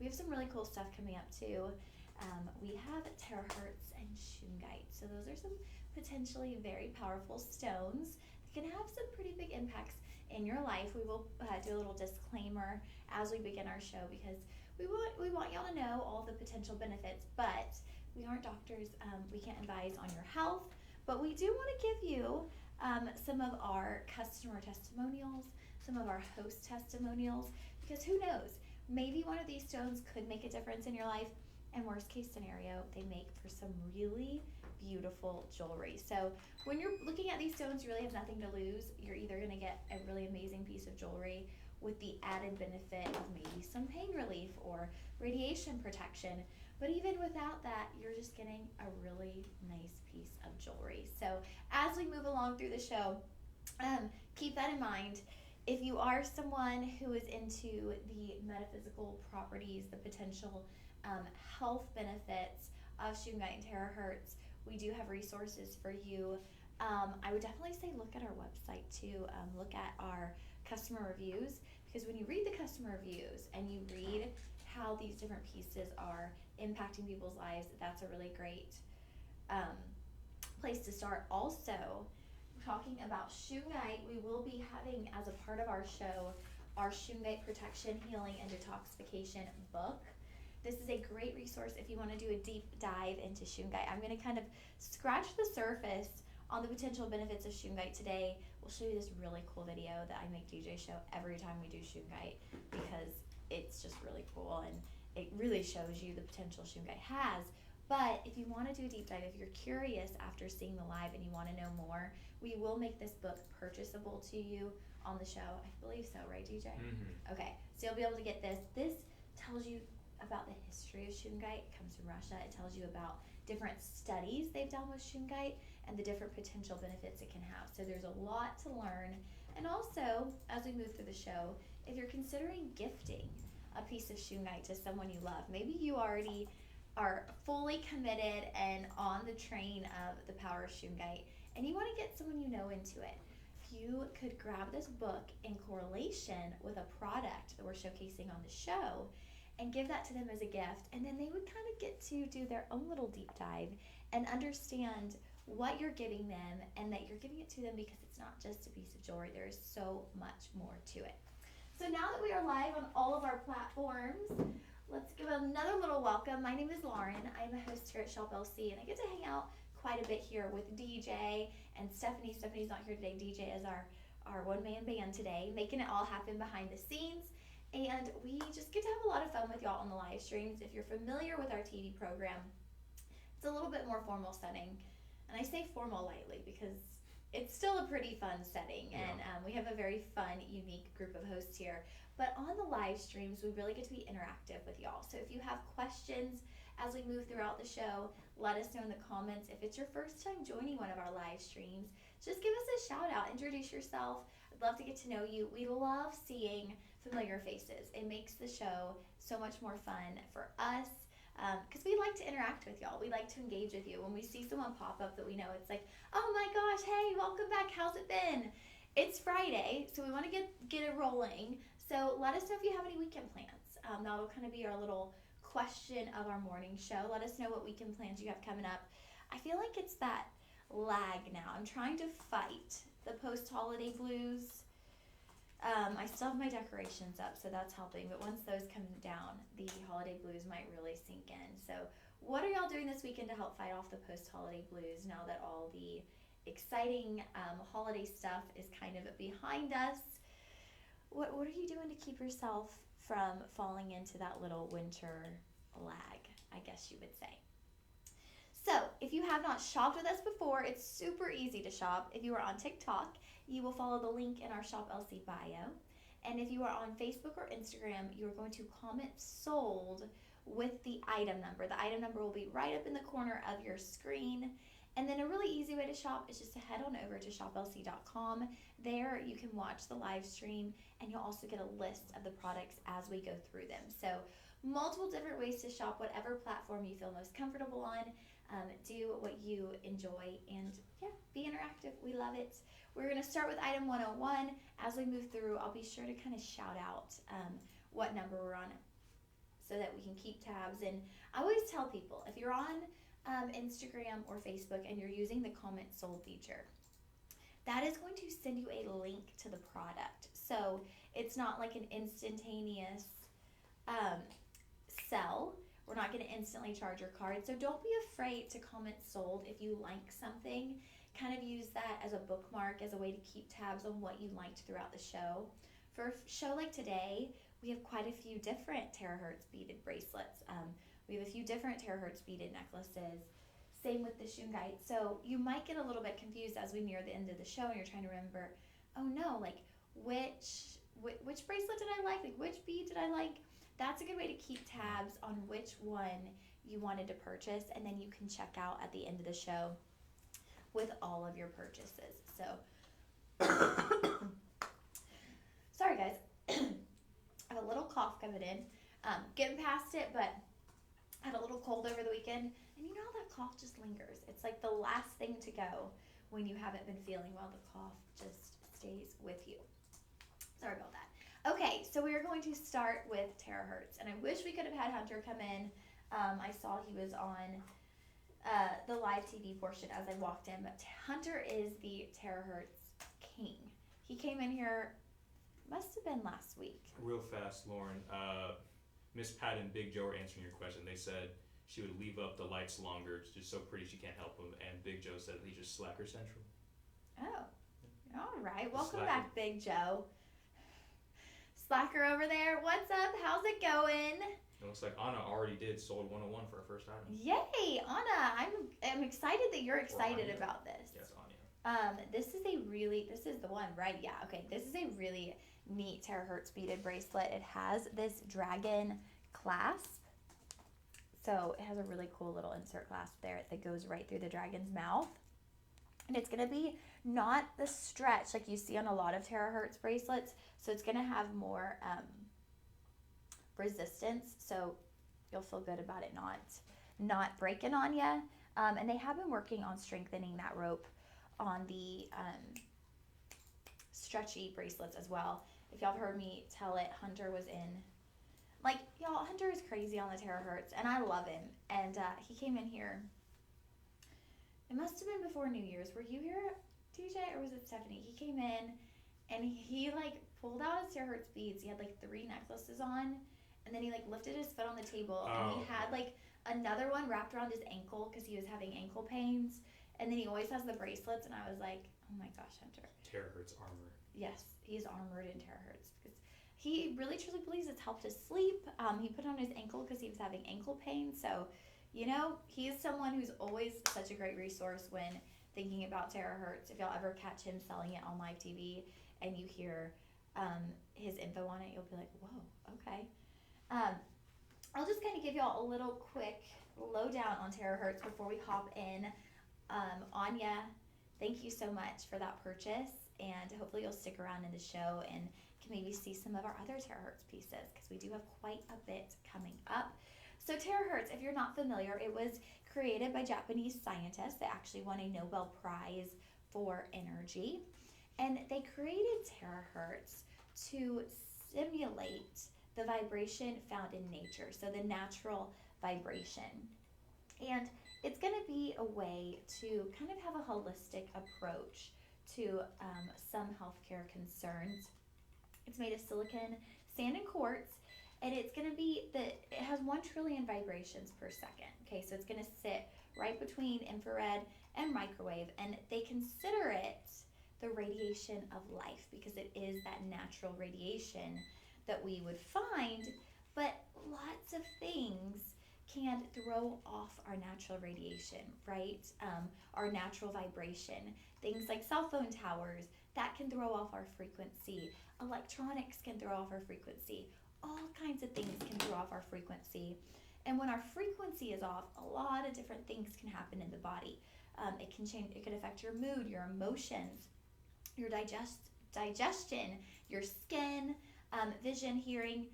we have some really cool stuff coming up too. We have Terahertz and Shungite. So those are some potentially very powerful stones that can have some pretty big impacts in your life. We will do a little disclaimer as we begin our show because we want y'all to know all the potential benefits, but we aren't doctors. We can't advise on your health, but we do want to give you some of our customer testimonials, some of our host testimonials, because who knows, maybe one of these stones could make a difference in your life, and worst case scenario, they make for some really beautiful jewelry. So when you're looking at these stones, you really have nothing to lose. You're either going to get a really amazing piece of jewelry with the added benefit of maybe some pain relief or radiation protection, but even without that, you're just getting a really nice piece of jewelry. So as we move along through the show, keep that in mind. If you are someone who is into the metaphysical properties, the potential health benefits of Shungite and Terahertz, we do have resources for you. I would definitely say look at our website too. Look at our customer reviews, because when you read the customer reviews and you read how these different pieces are impacting people's lives, that's a really great place to start. Also, talking about Shungite, we will be having as a part of our show our Shungite Protection, Healing, and Detoxification book. This is a great resource if you want to do a deep dive into Shungite. I'm going to kind of scratch the surface on the potential benefits of Shungite today. We'll show you this really cool video that I make DJ show every time we do Shungite because it's just really cool and it really shows you the potential Shungite has. But if you want to do a deep dive, if you're curious after seeing the live and you want to know more, we will make this book purchasable to you on the show. I believe so, right, DJ? Mm-hmm. Okay, so you'll be able to get this. This tells you about the history of Shungite. It comes from Russia. It tells you about different studies they've done with Shungite and the different potential benefits it can have. So there's a lot to learn. And also, as we move through the show, if you're considering gifting a piece of Shungite to someone you love, maybe you already are fully committed and on the train of the power of Shungite, and you want to get someone you know into it, you could grab this book in correlation with a product that we're showcasing on the show and give that to them as a gift, and then they would kind of get to do their own little deep dive and understand what you're giving them and that you're giving it to them because it's not just a piece of jewelry. There is so much more to it. So now that we are live on all of our platforms, let's give another little welcome. My name is Lauren. I'm a host here at Shop LC, and I get to hang out quite a bit here with DJ and Stephanie. Stephanie's not here today. DJ is our one-man band today, making it all happen behind the scenes. And we just get to have a lot of fun with y'all on the live streams. If you're familiar with our TV program, it's a little bit more formal setting. And I say formal lightly because it's still a pretty fun setting. Yeah. And we have a very fun, unique group of hosts here. But on the live streams, we really get to be interactive with y'all. So if you have questions as we move throughout the show, let us know in the comments. If it's your first time joining one of our live streams, just give us a shout out, introduce yourself. I'd love to get to know you. We love seeing familiar faces. It makes the show so much more fun for us because we like to interact with y'all. We like to engage with you. When we see someone pop up that we know, it's like, oh my gosh, hey, welcome back. How's it been? It's Friday, so we want to get it rolling. So let us know if you have any weekend plans. That'll kind of be our little question of our morning show. Let us know what weekend plans you have coming up. I feel like it's that lag now. I'm trying to fight the post-holiday blues. I still have my decorations up, so that's helping. But once those come down, the holiday blues might really sink in. So what are y'all doing this weekend to help fight off the post-holiday blues now that all the exciting holiday stuff is kind of behind us? What are you doing to keep yourself from falling into that little winter lag, I guess you would say? So if you have not shopped with us before, it's super easy to shop. If you are on TikTok, you will follow the link in our Shop LC bio. And if you are on Facebook or Instagram, you are going to comment sold with the item number. The item number will be right up in the corner of your screen. And then a really easy way to shop is just to head on over to shoplc.com. There you can watch the live stream and you'll also get a list of the products as we go through them. So multiple different ways to shop, whatever platform you feel most comfortable on. Do what you enjoy and yeah, be interactive. We love it. We're going to start with item 101. As we move through, I'll be sure to kind of shout out what number we're on. so that we can keep tabs. And I always tell people, if you're on Instagram or Facebook and you're using the comment sold feature, that is going to send you a link to the product. So it's not like an instantaneous sell. We're not going to instantly charge your card. So don't be afraid to comment sold if you like something. Kind of use that as a bookmark, as a way to keep tabs on what you liked throughout the show. For a show like today, we have quite a few different Terahertz beaded bracelets. We have a few different Terahertz beaded necklaces. Same with the Shungite. So you might get a little bit confused as we near the end of the show and you're trying to remember, oh no, like which bracelet did I like which bead did I like? That's a good way to keep tabs on which one you wanted to purchase, and then you can check out at the end of the show with all of your purchases. So, sorry guys, I have a little cough coming in. Getting past it, but I had a little cold over the weekend, and you know how that cough just lingers. It's like the last thing to go when you haven't been feeling well. The cough just stays with you. Sorry about that. Okay, so we are going to start with Terahertz, and I wish we could have had Hunter come in. I saw he was on the live TV portion as I walked in, but Hunter is the Terahertz king. He came in here, must have been last week. Real fast, Lauren. Miss Pat and Big Joe are answering your question. They said she would leave up the lights longer. It's just so pretty she can't help him. And Big Joe said he's just slacker central. Oh, all right. Welcome back, Big Joe. Slacker over there. What's up? How's it going? It looks like Anna already sold 101 for her first item. Yay, Anna! I'm excited that you're excited about this. Yes, Anya. This is the one, right? Yeah. Okay. This is a really neat Terahertz beaded bracelet. It has this dragon clasp. So it has a really cool little insert clasp there that goes right through the dragon's mouth. And it's going to be not the stretch like you see on a lot of Terahertz bracelets. So it's going to have more resistance. So you'll feel good about it not breaking on you. And they have been working on strengthening that rope on the stretchy bracelets as well. If y'all have heard me tell it, Hunter was in, like, y'all, Hunter is crazy on the Terahertz, and I love him. And he came in here, it must have been before New Year's. Were you here, TJ, or was it Stephanie? He came in, and he, like, pulled out his Terahertz beads. He had, like, 3 necklaces on, and then he, like, lifted his foot on the table, and he had, like, another one wrapped around his ankle because he was having ankle pains. And then he always has the bracelets, and I was like, oh my gosh, Hunter. Terahertz armor. Yes, he's armored in Terahertz because he really truly believes it's helped his sleep. He put it on his ankle because he was having ankle pain. So, you know, he's someone who's always such a great resource when thinking about Terahertz. If y'all ever catch him selling it on live TV and you hear his info on it, you'll be like, whoa, okay. I'll just kind of give y'all a little quick lowdown on Terahertz before we hop in. Anya, thank you so much for that purchase, and hopefully you'll stick around in the show and can maybe see some of our other Terahertz pieces because we do have quite a bit coming up. So Terahertz, if you're not familiar, it was created by Japanese scientists that actually won a Nobel Prize for energy, and they created Terahertz to simulate the vibration found in nature, so the natural vibration. And it's going to be a way to kind of have a holistic approach to some healthcare concerns. It's made of silicon, sand, and quartz, and it's going to be it has 1 trillion vibrations per second. Okay, so it's going to sit right between infrared and microwave, and they consider it the radiation of life because it is that natural radiation that we would find, but lots of things can throw off our natural radiation, right? Our natural vibration. Things like cell phone towers, that can throw off our frequency. Electronics can throw off our frequency. All kinds of things can throw off our frequency. And when our frequency is off, a lot of different things can happen in the body. It can change, it can affect your mood, your emotions, your digestion, your skin, vision, hearing.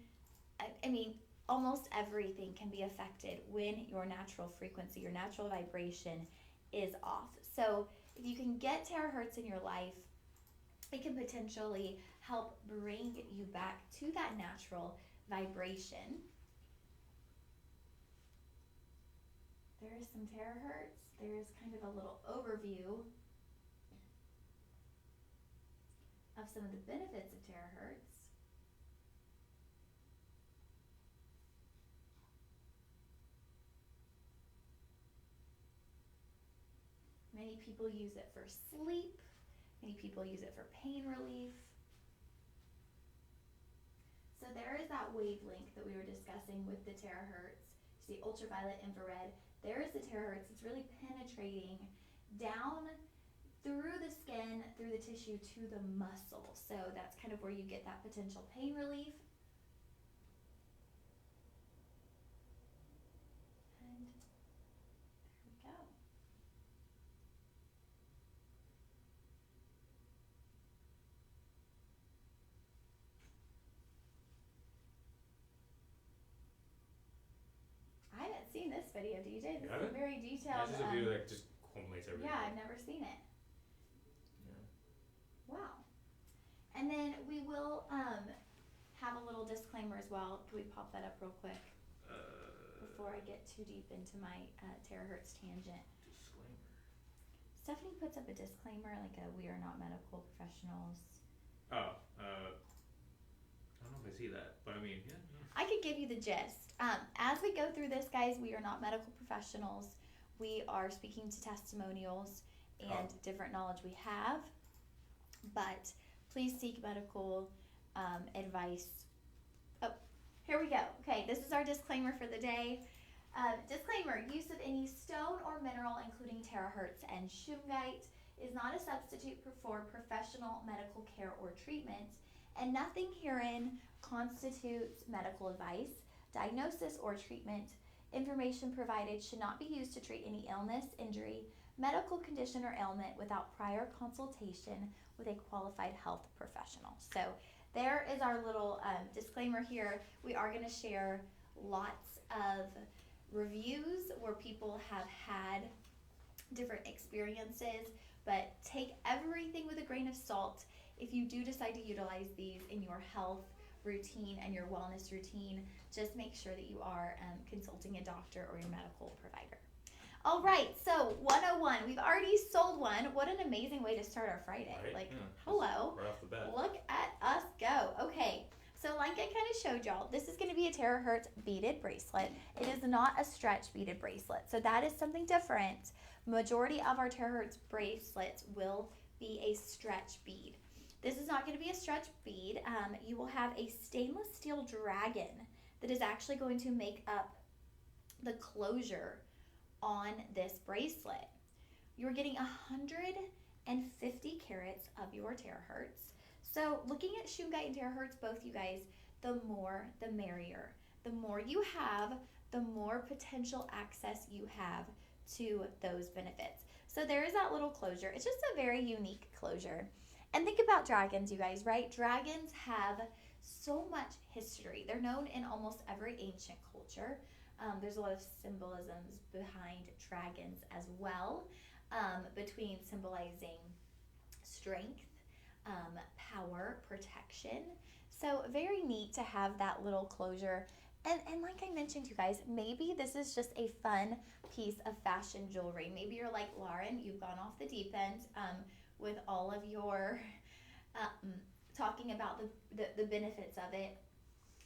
I mean, almost everything can be affected when your natural frequency, your natural vibration is off. So if you can get Terahertz in your life, it can potentially help bring you back to that natural vibration. is some terahertz. There's kind of a little overview of some of the benefits of terahertz. Many people use it for sleep. Many people use it for pain relief. So there is that wavelength that we were discussing with the terahertz. You see ultraviolet, infrared. There is the terahertz. It's really penetrating down through the skin, through the tissue to the muscle. So that's kind of where you get that potential pain relief. And there we go. I haven't seen this video, DJ. This is a very detailed. This is a video that just culminates everything. Yeah, I've never seen it. Yeah. Wow. And then we will have a little disclaimer as well. Can we pop that up real quick before I get too deep into my terahertz tangent? Disclaimer. Stephanie puts up a disclaimer, like a "We are not medical professionals." Oh, I don't know if I see that, but I mean, yeah. I could give you the gist. As we go through this, guys, we are not medical professionals. We are speaking to testimonials and different knowledge we have. But please seek medical advice. Oh, here we go. Okay, this is our disclaimer for the day. Disclaimer, use of any stone or mineral, including terahertz and shungite, is not a substitute for professional medical care or treatment, and nothing herein constitutes medical advice, diagnosis, or treatment. Information provided should not be used to treat any illness, injury, medical condition, or ailment without prior consultation with a qualified health professional. So there is our little disclaimer here. We are going to share lots of reviews where people have had different experiences, but take everything with a grain of salt. If you do decide to utilize these in your health routine and your wellness routine, just make sure that you are consulting a doctor or your medical provider. All right, so 101. We've already sold one. What an amazing way to start our Friday. Right? Hello. Right off the bat. Look at us go. Okay, so like I kind of showed y'all, this is going to be a terahertz beaded bracelet. It is not a stretch beaded bracelet, so that is something different. Majority of our terahertz bracelets will be a stretch bead. This is not going to be a stretch bead. You will have a stainless steel dragon that is actually going to make up the closure on this bracelet. You're getting 150 carats of your terahertz. So looking at Shungite and terahertz, both you guys, the more the merrier. The more you have, the more potential access you have to those benefits. So there is that little closure. It's just a very unique closure. And think about dragons, you guys, right? Dragons have so much history. They're known in almost every ancient culture. There's a lot of symbolisms behind dragons as well, between symbolizing strength, power, protection. So very neat to have that little closure. And like I mentioned, you guys, maybe this is just a fun piece of fashion jewelry. Maybe you're like Lauren, you've gone off the deep end with all of your talking about the benefits of it.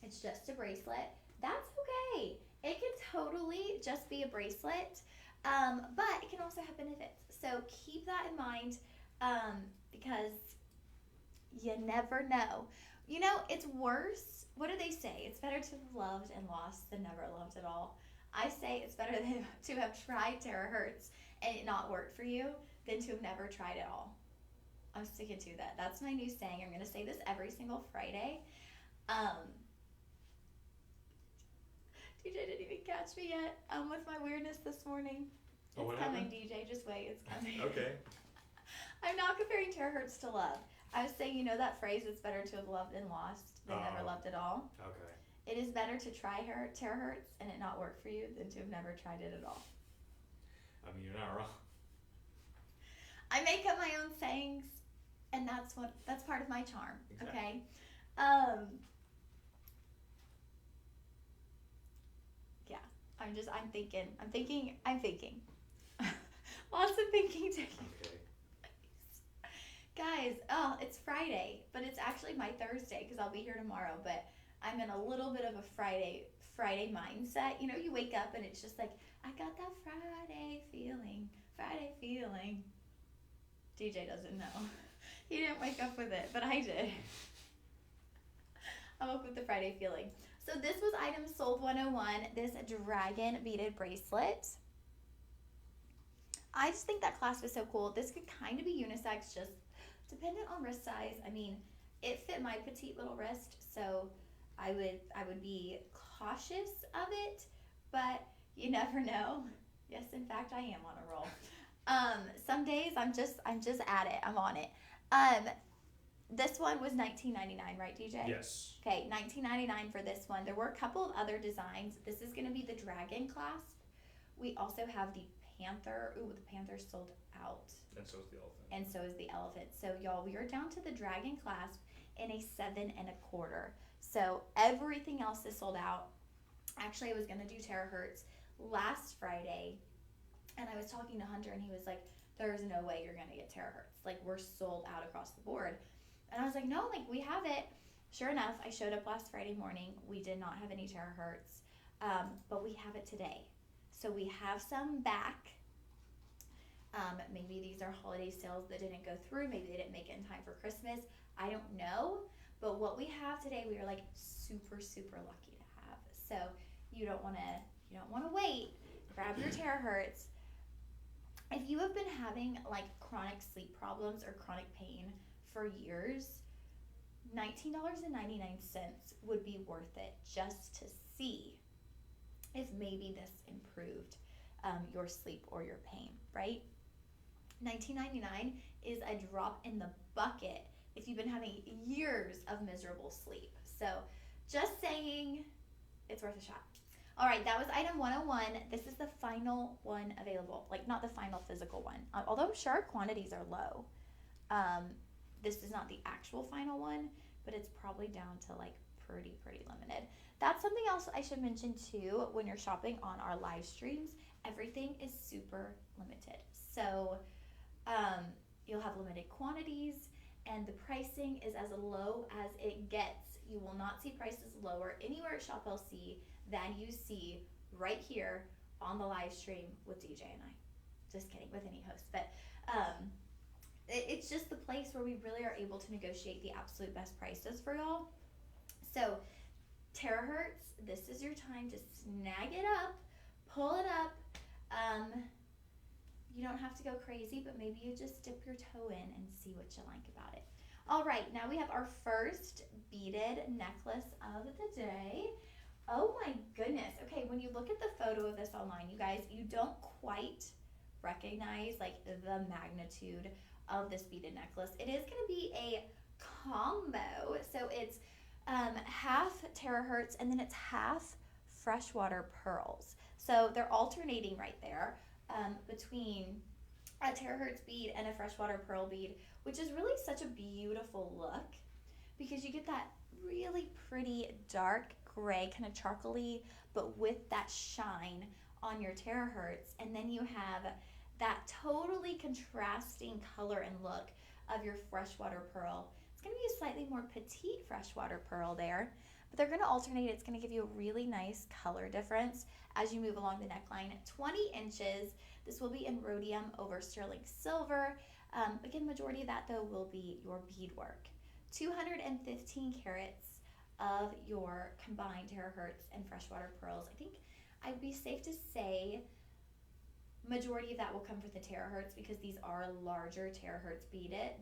It's just a bracelet. That's okay. It can totally just be a bracelet, but it can also have benefits. So keep that in mind, because you never know. You know, it's worse. What do they say? It's better to have loved and lost than never loved at all. I say it's better to have tried terahertz and it not worked for you than to have never tried at all. I'm sticking to that. That's my new saying. I'm going to say this every single Friday. DJ didn't even catch me yet with my weirdness this morning. It's coming, DJ. Just wait. It's coming. Okay. I'm not comparing terahertz to love. I was saying, you know that phrase, it's better to have loved and lost than never loved at all? Okay. It is better to try terahertz and it not work for you than to have never tried it at all. I mean, you're not wrong. I make up my own sayings, and that's part of my charm. Exactly. Okay. Yeah, I'm thinking. Lots of thinking taking. Okay. Guys, it's Friday, but it's actually my Thursday because I'll be here tomorrow. But I'm in a little bit of a Friday mindset. You know, you wake up and it's just like, I got that Friday feeling. DJ doesn't know. He didn't wake up with it, but I did. I woke with the Friday feeling. So this was item sold 101, this dragon beaded bracelet. I just think that clasp is so cool. This could kind of be unisex, just dependent on wrist size. I mean, it fit my petite little wrist, so I would be cautious of it, but you never know. Yes, in fact, I am on a roll. Some days I'm just at it. I'm on it. This one was $19.99, right, DJ? Yes. Okay, $19.99 for this one. There were a couple of other designs. This is going to be the dragon clasp. We also have the panther. Ooh, the panther's sold out. And so is the elephant. And so is the elephant. So y'all, we are down to the dragon clasp in a 7 1/4. So everything else is sold out. Actually, I was going to do Terahertz last Friday, and I was talking to Hunter, and he was like, there's no way you're going to get Terahertz. Like, we're sold out across the board. And I was like, no, like, we have it. Sure enough, I showed up last Friday morning. We did not have any Terahertz, but we have it today. So we have some back. Maybe these are holiday sales that didn't go through. Maybe they didn't make it in time for Christmas. I don't know. But what we have today, we are like super, super lucky to have. So you don't want to wait. Grab your Terahertz. If you have been having like chronic sleep problems or chronic pain for years, $19.99 would be worth it just to see if maybe this improved your sleep or your pain, right? $19.99 is a drop in the bucket if you've been having years of miserable sleep. So just saying, it's worth a shot. All right, that was item 101. This is the final one available. Like, not the final physical one. Although I'm sure our quantities are low. This is not the actual final one, but it's probably down to like pretty limited. That's something else I should mention too. When you're shopping on our live streams, everything is super limited. So you'll have limited quantities, and the pricing is as low as it gets. You will not see prices lower anywhere at Shop LC than you see right here on the live stream with DJ and I. Just kidding, with any host. But it's just the place where we really are able to negotiate the absolute best prices for y'all. So Terahertz, this is your time to snag it up, pull it up. You don't have to go crazy, but maybe you just dip your toe in and see what you like about it. All right, now we have our first beaded necklace of the day. Oh my goodness. Okay, when you look at the photo of this online, you guys, you don't quite recognize like the magnitude of this beaded necklace. It is going to be a combo. So it's half terahertz and then it's half freshwater pearls. So they're alternating right there between a terahertz bead and a freshwater pearl bead, which is really such a beautiful look because you get that really pretty dark gray, kind of charcoaly, but with that shine on your terahertz. And then you have that totally contrasting color and look of your freshwater pearl. It's going to be a slightly more petite freshwater pearl there, but they're going to alternate. It's going to give you a really nice color difference as you move along the neckline. 20 inches. This will be in rhodium over sterling silver. Again, majority of that though will be your beadwork. 215 carats of your combined terahertz and freshwater pearls. I think I'd be safe to say majority of that will come from the terahertz because these are larger terahertz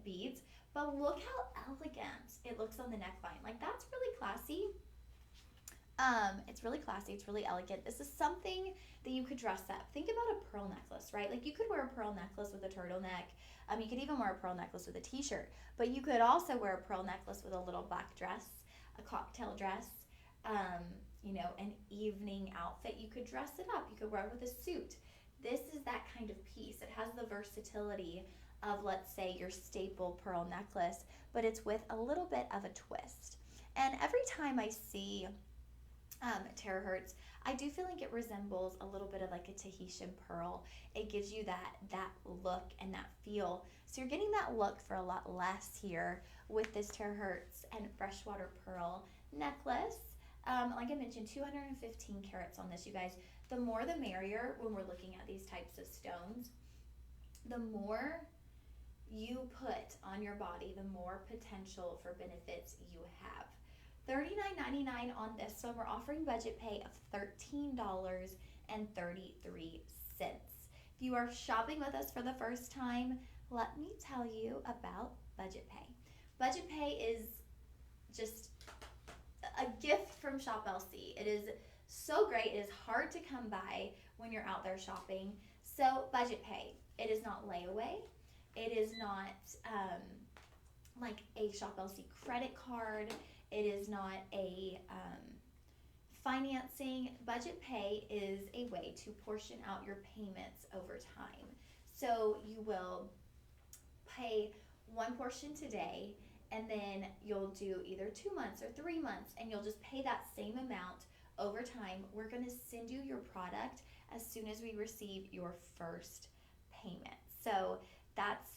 beads. But look how elegant it looks on the neckline. Like, that's really classy. It's really classy. It's really elegant. This is something that you could dress up. Think about a pearl necklace, right? Like, you could wear a pearl necklace with a turtleneck. You could even wear a pearl necklace with a t-shirt. But you could also wear a pearl necklace with a little black dress, a cocktail dress, an evening outfit. You could dress it up. You could wear it with a suit. This is that kind of piece. It has the versatility of, let's say, your staple pearl necklace, but it's with a little bit of a twist. And every time I see Terahertz, I do feel like it resembles a little bit of like a Tahitian pearl. It gives you that look and that feel. So you're getting that look for a lot less here with this Terahertz and freshwater pearl necklace. Like I mentioned, 215 carats on this, you guys. The more the merrier when we're looking at these types of stones. The more you put on your body, the more potential for benefits you have. $39.99 on this one. We're offering budget pay of $13.33. If you are shopping with us for the first time, let me tell you about budget pay. Budget pay is just a gift from Shop LC. It is so great. It is hard to come by when you're out there shopping. So budget pay. It is not layaway. It is not like a Shop LC credit card. It is not a financing. Budget pay is a way to portion out your payments over time. So you will pay one portion today, and then you'll do either 2 months or 3 months, and you'll just pay that same amount over time. We're going to send you your product as soon as we receive your first payment. So that's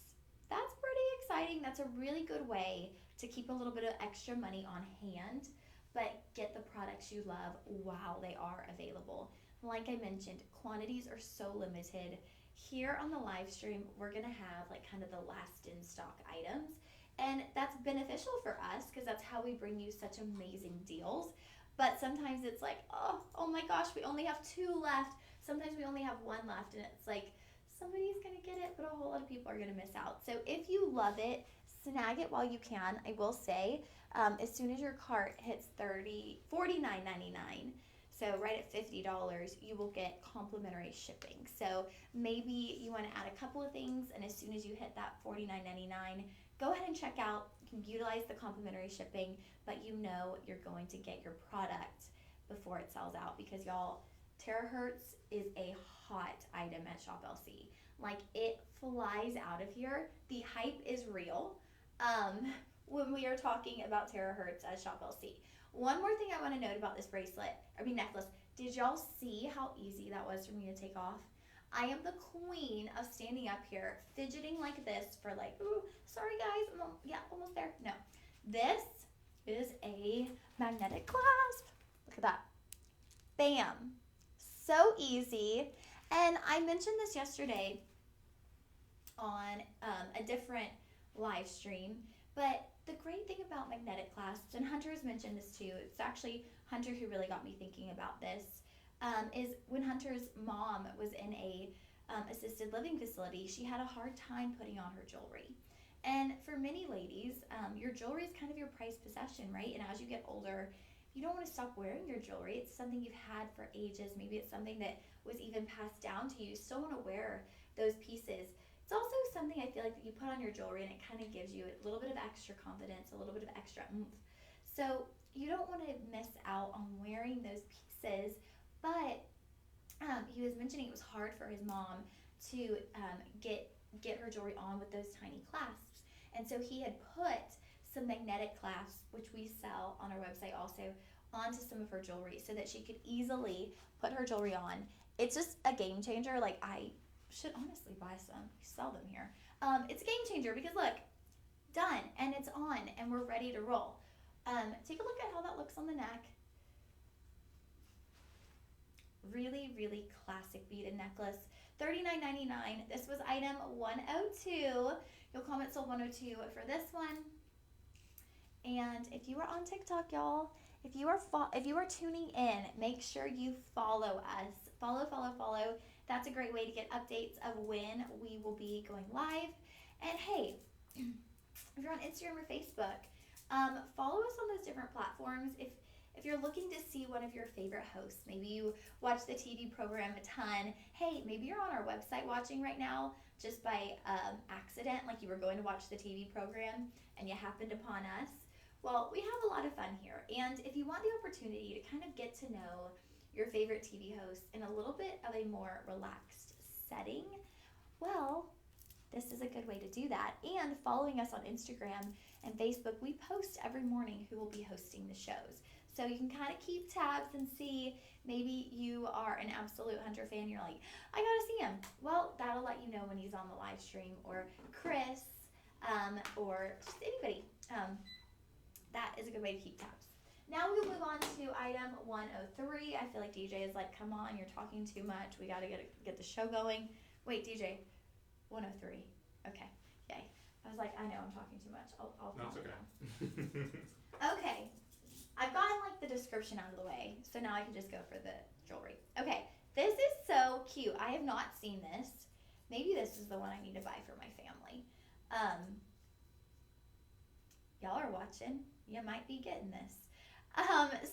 pretty exciting. That's a really good way to keep a little bit of extra money on hand, but get the products you love while they are available. Like I mentioned, quantities are so limited. Here on the live stream, we're gonna have like kind of the last in stock items, and that's beneficial for us because that's how we bring you such amazing deals. But sometimes it's like, oh my gosh, we only have 2 left. Sometimes we only have 1 left, and it's like, somebody's gonna get it, but a whole lot of people are gonna miss out. So if you love it, snag it while you can. I will say, as soon as your cart hits $49.99, so right at $50, you will get complimentary shipping. So maybe you want to add a couple of things, and as soon as you hit that $49.99, go ahead and check out. You can utilize the complimentary shipping, but you know you're going to get your product before it sells out, because y'all, Terahertz is a hot item at Shop LC. Like, it flies out of here. The hype is real when we are talking about Terahertz at Shop LC. One more thing I want to note about this necklace. Did y'all see how easy that was for me to take off? I am the queen of standing up here, fidgeting like this for like, ooh, sorry guys, almost there. No, this is a magnetic clasp. Look at that. Bam. So easy. And I mentioned this yesterday on a different live stream, but the great thing about magnetic clasps, and Hunter has mentioned this too, it's actually Hunter who really got me thinking about this, is when Hunter's mom was in a assisted living facility, she had a hard time putting on her jewelry. And for many ladies, your jewelry is kind of your prized possession, right? And as you get older, you don't want to stop wearing your jewelry. It's something you've had for ages. Maybe it's something that was even passed down to you. You still want to wear those pieces. It's also something I feel like that you put on your jewelry, and it kind of gives you a little bit of extra confidence, a little bit of extra oomph. So you don't want to miss out on wearing those pieces. But he was mentioning it was hard for his mom to get her jewelry on with those tiny clasps. And so he had put some magnetic clasps, which we sell on our website also, onto some of her jewelry so that she could easily put her jewelry on. It's just a game changer. Like, I should honestly buy some. We sell them here. It's a game changer because look, done, and it's on, and we're ready to roll. Take a look at how that looks on the neck. Really, really classic beaded necklace. $39.99. This was item 102. You'll comment sold 102 for this one. And if you are on TikTok, y'all, if you are tuning in, make sure you follow us. Follow. That's a great way to get updates of when we will be going live. And hey, if you're on Instagram or Facebook, follow us on those different platforms. If you're looking to see one of your favorite hosts, maybe you watch the TV program a ton. Hey, maybe you're on our website watching right now just by accident, like you were going to watch the TV program and you happened upon us. Well, we have a lot of fun here. And if you want the opportunity to kind of get to know your favorite TV hosts in a little bit of a more relaxed setting, well, this is a good way to do that. And following us on Instagram and Facebook, we post every morning who will be hosting the shows. So you can kind of keep tabs and see. Maybe you are an absolute Hunter fan. You're like, I gotta see him. Well, that'll let you know when he's on the live stream, or Chris, or just anybody. That is a good way to keep tabs. Now we'll move on to item 103. I feel like DJ is like, come on, you're talking too much. We gotta get the show going. Wait, DJ, 103. Okay, yay. I was like, I know I'm talking too much. I'll calm it down. Okay, I've gotten like the description out of the way, so now I can just go for the jewelry. Okay, this is so cute. I have not seen this. Maybe this is the one I need to buy for my family. Y'all are watching. You might be getting this.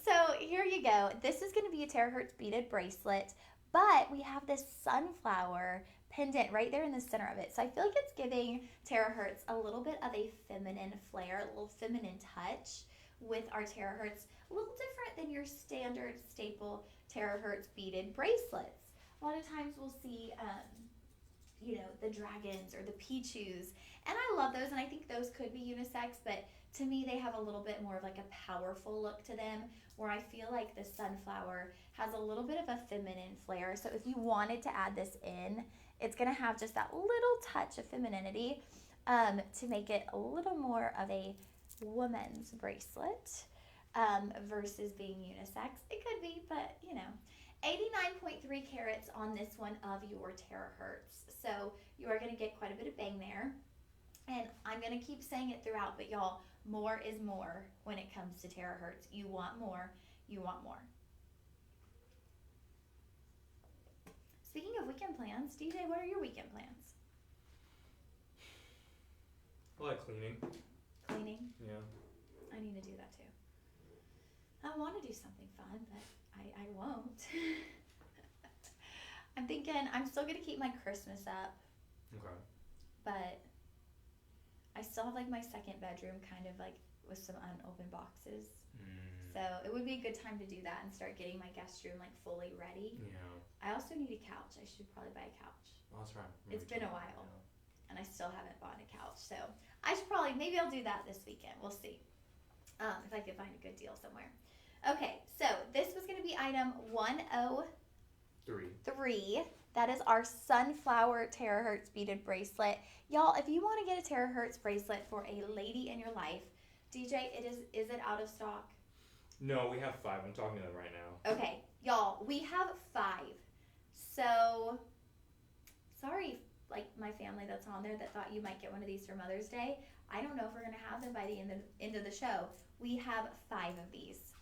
So here you go. This is going to be a Terahertz beaded bracelet, but we have this sunflower pendant right there in the center of it. So I feel like it's giving Terahertz a little bit of a feminine flair, a little feminine touch with our Terahertz. A little different than your standard staple Terahertz beaded bracelets. A lot of times we'll see, the dragons or the pichus, and I love those, and I think those could be unisex, but to me they have a little bit more of like a powerful look to them, where I feel like the sunflower has a little bit of a feminine flair. So if you wanted to add this in, it's going to have just that little touch of femininity to make it a little more of a woman's bracelet versus being unisex. It could be, but 89.3 carats on this one of your Terahertz. So you are going to get quite a bit of bang there. And I'm going to keep saying it throughout, but y'all, more is more when it comes to Terahertz. You want more. You want more. Speaking of weekend plans, DJ, what are your weekend plans? I like cleaning. Cleaning? Yeah. I need to do that too. I want to do something fun, but I won't. I'm thinking I'm still going to keep my Christmas up. Okay. But I still have like my second bedroom kind of like with some unopened boxes. So it would be a good time to do that and start getting my guest room like fully ready. Yeah. I also need a couch. I should probably buy a couch. Oh, that's right. It's been a while. And I still haven't bought a couch. So I should probably, maybe I'll do that this weekend. We'll see. If I can find a good deal somewhere. Okay, so this was going to be item 103. That is our sunflower Terahertz beaded bracelet. Y'all, if you want to get a Terahertz bracelet for a lady in your life, DJ, is it out of stock? No, we have 5. I'm talking to them right now. Okay, y'all, we have 5. So, sorry, like my family that's on there that thought you might get one of these for Mother's Day. I don't know if we're going to have them by the end of the show. We have 5 of these.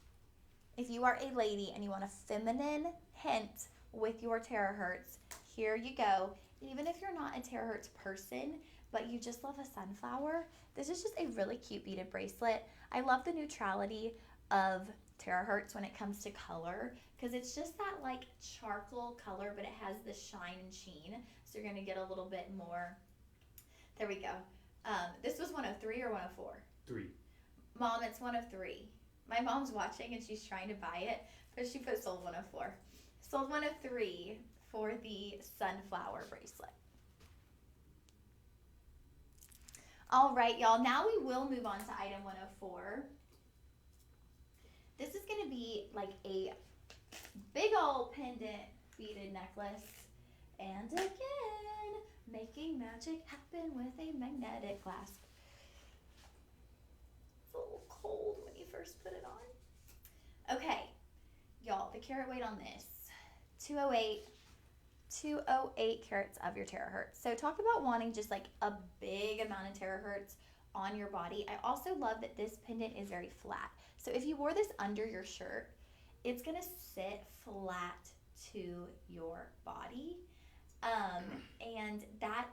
If you are a lady and you want a feminine hint with your Terahertz, here you go. Even if you're not a Terahertz person, but you just love a sunflower, this is just a really cute beaded bracelet. I love the neutrality of Terahertz when it comes to color, because it's just that like charcoal color, but it has the shine and sheen. So you're gonna get a little bit more. There we go. This was 103 or 104? 3. Mom, it's 103. My mom's watching and she's trying to buy it, but she put sold 104. Sold 103 for the sunflower bracelet. All right, y'all. Now we will move on to item 104. This is going to be like a big old pendant beaded necklace. And again, making magic happen with a magnetic clasp. It's a little cold when you first put it on. Okay, y'all, the carat weight on this, 208 carats of your Terahertz. So talk about wanting just like a big amount of Terahertz on your body. I also love that this pendant is very flat. So if you wore this under your shirt, it's gonna sit flat to your body. And that,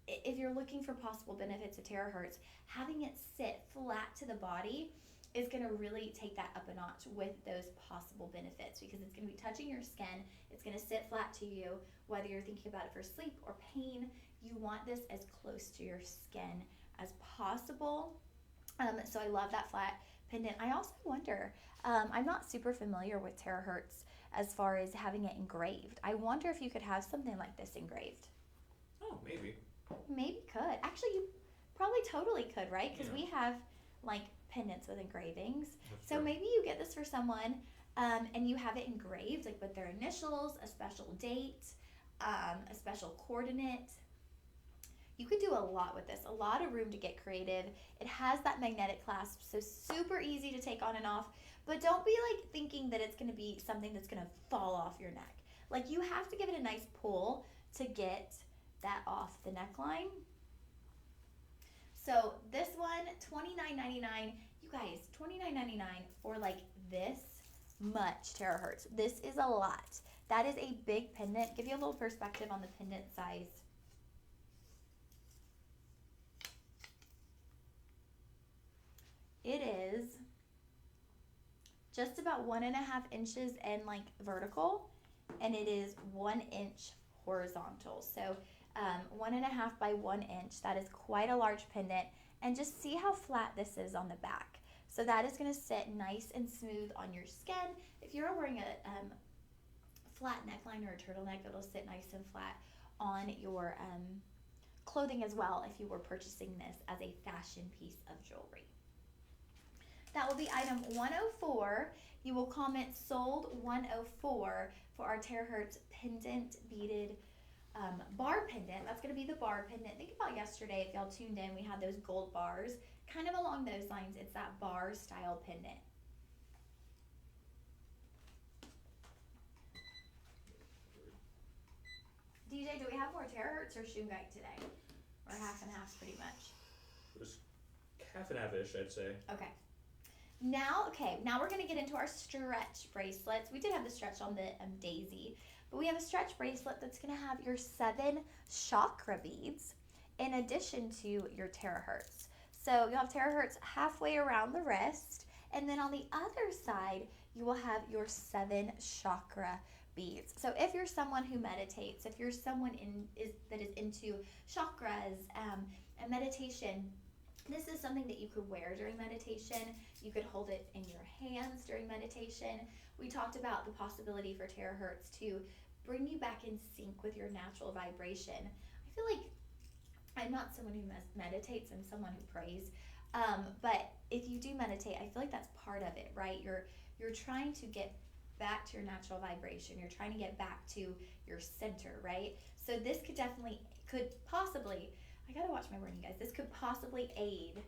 if you're looking for possible benefits of Terahertz, having it sit flat to the body is going to really take that up a notch with those possible benefits, because it's going to be touching your skin. It's going to sit flat to you, whether you're thinking about it for sleep or pain. You want this as close to your skin as possible. So I love that flat pendant. I also wonder, I'm not super familiar with Terahertz as far as having it engraved. I wonder if you could have something like this engraved. Oh, maybe. Maybe could. Actually, you probably totally could, right? Because we have like pendants with engravings. That's So true. maybe you get this for someone and you have it engraved, like with their initials, a special date, a special coordinate. You could do a lot with this, a lot of room to get creative. It has that magnetic clasp, so super easy to take on and off. But don't be like thinking that it's going to be something that's going to fall off your neck. Like you have to give it a nice pull to get that off the neckline. So this one, $29.99. You guys, $29.99 for like this much terahertz. This is a lot. That is a big pendant. Give you a little perspective on the pendant size. It is just about 1.5 inches in like vertical, and it is 1 inch horizontal. So 1.5 by 1 inch. That is quite a large pendant. And just see how flat this is on the back. So that is going to sit nice and smooth on your skin. If you're wearing a flat neckline or a turtleneck, it'll sit nice and flat on your clothing as well if you were purchasing this as a fashion piece of jewelry. That will be item 104. You will comment sold 104 for our Terahertz pendant beaded bar pendant. That's going to be the bar pendant. Think about yesterday, if y'all tuned in, we had those gold bars. Kind of along those lines, it's that bar style pendant. DJ, do we have more Terahertz or Shungite today? Or half and half pretty much? Just half and half-ish, I'd say. Okay. Now we're going to get into our stretch bracelets. We did have the stretch on the daisy, but we have a stretch bracelet that's going to have your 7 chakra beads in addition to your terahertz. So you'll have terahertz halfway around the wrist, and then on the other side, you will have your 7 chakra beads. So if you're someone who meditates, if you're someone that is into chakras and meditation, this is something that you could wear during meditation. You could hold it in your hands during meditation. We talked about the possibility for terahertz to bring you back in sync with your natural vibration. I feel like I'm not someone who meditates, I'm someone who prays. But if you do meditate, I feel like that's part of it, right? You're trying to get back to your natural vibration. You're trying to get back to your center, right? So this could possibly, I gotta watch my wording, guys. This could possibly aid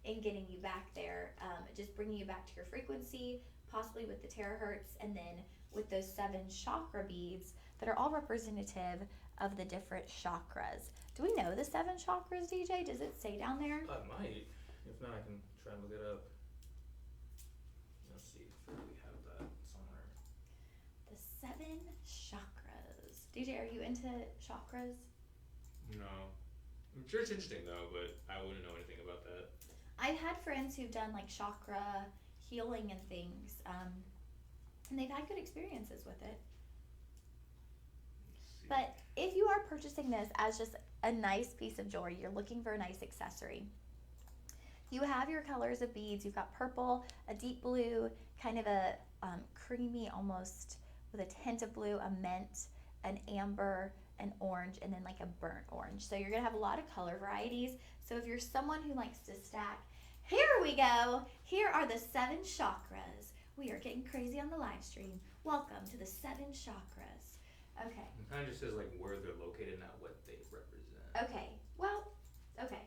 in getting you back there, just bringing you back to your frequency, possibly with the terahertz, and then with those 7 chakra beads that are all representative of the different chakras. Do we know the 7 chakras, DJ? Does it say down there? I might. If not, I can try and look it up. Let's see if we have that somewhere. The 7 chakras. DJ, are you into chakras? No. I'm sure it's interesting though, but I wouldn't know anything about that. I've had friends who've done like chakra healing and things, and they've had good experiences with it. But if you are purchasing this as just a nice piece of jewelry, you're looking for a nice accessory, you have your colors of beads. You've got purple, a deep blue, kind of a creamy almost with a tint of blue, a mint, an amber, an orange, and then like a burnt orange. So you're gonna have a lot of color varieties. So if you're someone who likes to stack, here we go. Here are the 7 chakras. We are getting crazy on the live stream. Welcome to the 7 chakras. Okay. It kind of just says like where they're located, not what they represent. Okay. Well, okay.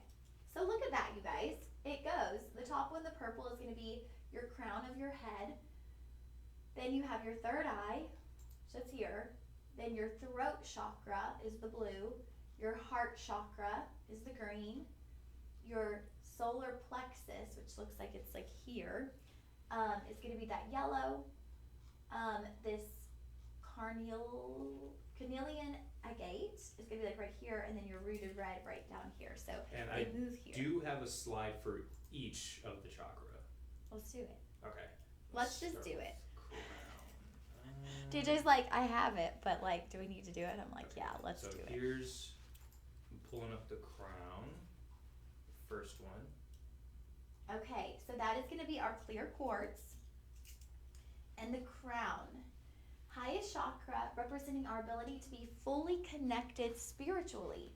So look at that, you guys. It goes. The top one, the purple, is going to be your crown of your head. Then you have your third eye, so it's here. Then your throat chakra is the blue. Your heart chakra is the green. Your solar plexus, which looks like it's like here, is going to be that yellow. This carnelian agate is going to be like right here, and then your rooted red right down here. So And they I move here. do have a slide for each of the chakra. Let's do it. Okay. Let's just start do with it. crown. DJ's like, I have it, but like, do we need to do it? I'm like, yeah, let's so do it. here's, I'm pulling up the crown, first one. Okay, so that is going to be our clear quartz and the crown. Highest chakra, representing our ability to be fully connected spiritually.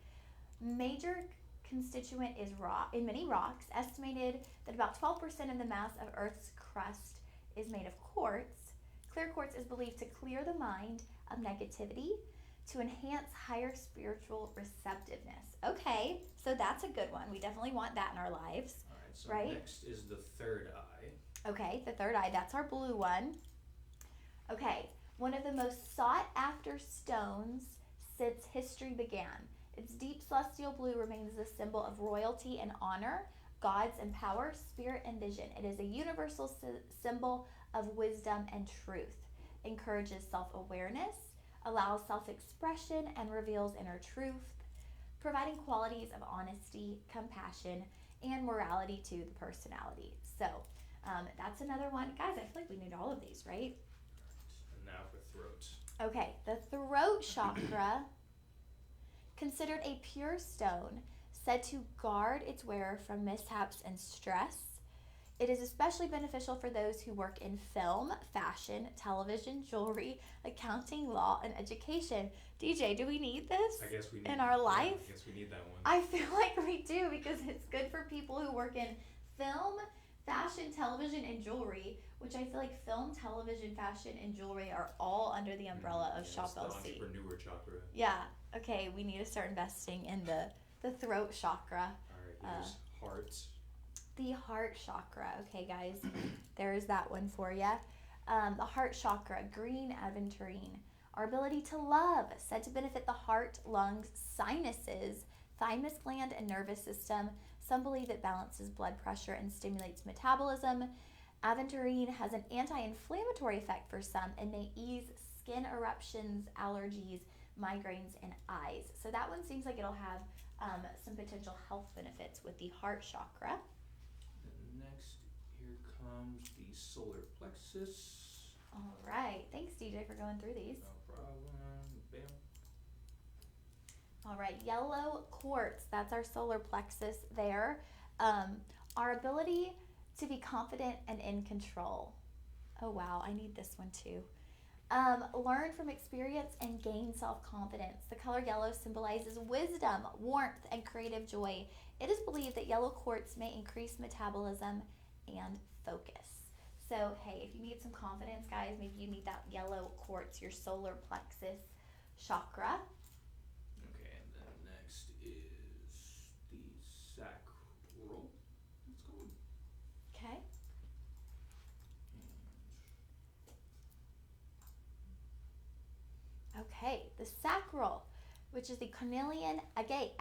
Major constituent is rock in many rocks. Estimated that about 12% of the mass of Earth's crust is made of quartz. Clear quartz is believed to clear the mind of negativity, to enhance higher spiritual receptiveness. Okay, so that's a good one. We definitely want that in our lives. All right, so right? next is the third eye. Okay, the third eye, that's our blue one. Okay, one of the most sought after stones since history began. Its deep celestial blue remains a symbol of royalty and honor, gods and power, spirit and vision. It is a universal symbol of wisdom and truth. Encourages self-awareness, allows self-expression, and reveals inner truth, providing qualities of honesty, compassion, and morality to the personality. So that's another one. Guys, I feel like we need all of these, right? And now for throat. Okay, the throat chakra, considered a pure stone, said to guard its wearer from mishaps and stress. It is especially beneficial for those who work in film, fashion, television, jewelry, accounting, law, and education. DJ, do we need this I guess we need in our life? I guess we need that one. I feel like we do, because it's good for people who work in film, fashion, television, and jewelry, which I feel like film, television, fashion, and jewelry are all under the umbrella of Shop the LC. entrepreneur chakra. Yeah. Okay, we need to start investing in the throat chakra. All right, here's heart. The heart chakra. Okay, guys, there's that one for you. The heart chakra, green aventurine. Our ability to love, said to benefit the heart, lungs, sinuses, thymus gland, and nervous system. Some believe it balances blood pressure and stimulates metabolism. Aventurine has an anti-inflammatory effect for some and may ease skin eruptions, allergies, migraines, and eyes. So that one seems like it'll have some potential health benefits with the heart chakra. And next, here comes the solar plexus. All right. Thanks, DJ, for going through these. No problem. Bam. All right. Yellow quartz. That's our solar plexus there. Our ability to be confident and in control. Oh, wow. I need this one too. Learn from experience and gain self-confidence. The color yellow symbolizes wisdom, warmth, and creative joy. It is believed that yellow quartz may increase metabolism and focus. So, hey, if you need some confidence, guys, maybe you need that yellow quartz, your solar plexus chakra. Okay, and then next is the sacral. Let's go. Okay. Okay, the sacral, which is the cornelian agate.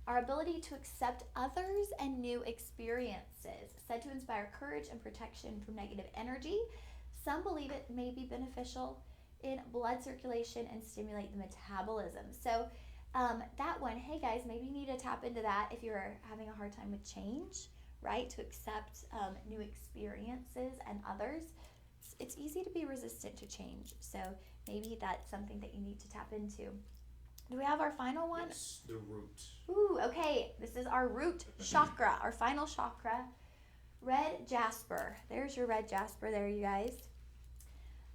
Our ability to accept others and new experiences, said to inspire courage and protection from negative energy. Some believe it may be beneficial in blood circulation and stimulate the metabolism. So that one, hey guys, maybe you need to tap into that if you're having a hard time with change, right? To accept new experiences and others. It's easy to be resistant to change. So maybe that's something that you need to tap into. Do we have our final one? Yes, the root. Ooh, okay. This is our root chakra, our final chakra. Red jasper. There's your red jasper there, you guys.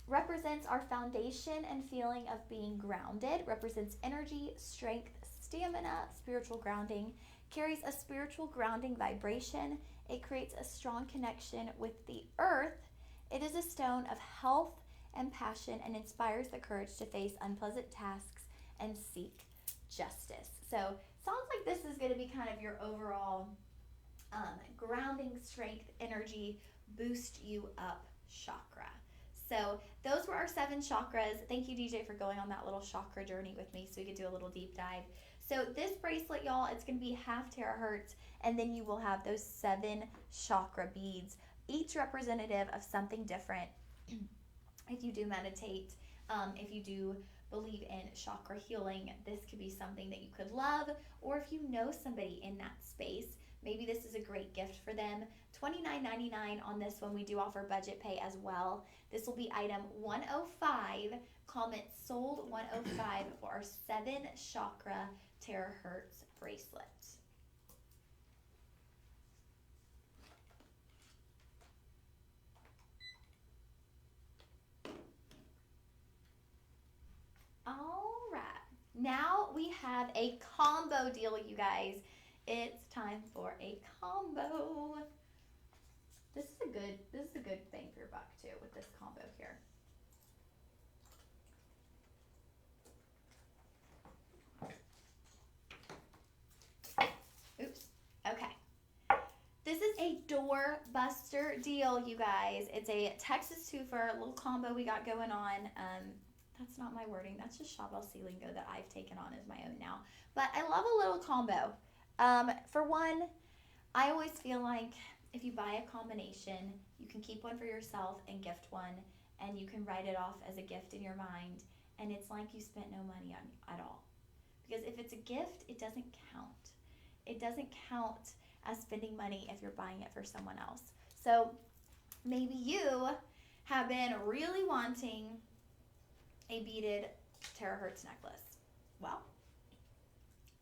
Represents our foundation and feeling of being grounded. Represents energy, strength, stamina, spiritual grounding. Carries a spiritual grounding vibration. It creates a strong connection with the earth. It is a stone of health and passion and inspires the courage to face unpleasant tasks and seek justice. So sounds like this is going to be kind of your overall grounding, strength, energy, boost you up chakra. So those were our 7 chakras. Thank you, DJ, for going on that little chakra journey with me so we could do a little deep dive. So this bracelet, y'all, it's going to be half terahertz, and then you will have those 7 chakra beads, each representative of something different. If you do meditate, if you do believe in chakra healing, this could be something that you could love, or if you know somebody in that space, maybe this is a great gift for them. $29.99 on this one. We do offer budget pay as well. This will be item 105. Comment sold 105 for our 7 chakra terahertz bracelet. All right. Now we have a combo deal, you guys. It's time for a combo. This is a good thing for your buck too with this combo here. Oops. Okay. This is a door buster deal, you guys. It's a Texas twofer, little combo we got going on. That's not my wording. That's just Shop LC lingo that I've taken on as my own now. But I love a little combo. For one, I always feel like if you buy a combination, you can keep one for yourself and gift one, and you can write it off as a gift in your mind, and it's like you spent no money on at all. Because if it's a gift, it doesn't count. It doesn't count as spending money if you're buying it for someone else. So maybe you have been really wanting a beaded Terahertz necklace. Well,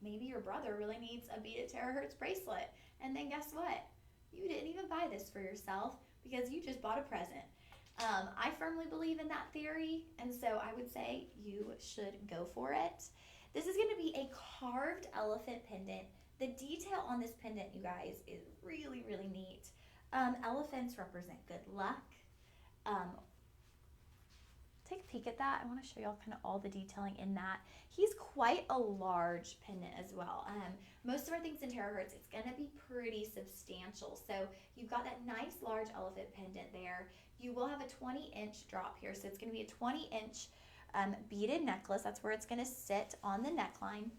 maybe your brother really needs a beaded Terahertz bracelet. And then guess what? You didn't even buy this for yourself because you just bought a present. I firmly believe in that theory, and so I would say you should go for it. This is going to be a carved elephant pendant. The detail on this pendant, you guys, is really, really neat. Elephants represent good luck. Take a peek at that. I want to show y'all kind of all the detailing in that. He's quite a large pendant as well. Most of our things in Terahertz, it's going to be pretty substantial. So you've got that nice large elephant pendant there. You will have a 20-inch drop here. So it's going to be a 20-inch beaded necklace. That's where it's going to sit on the neckline.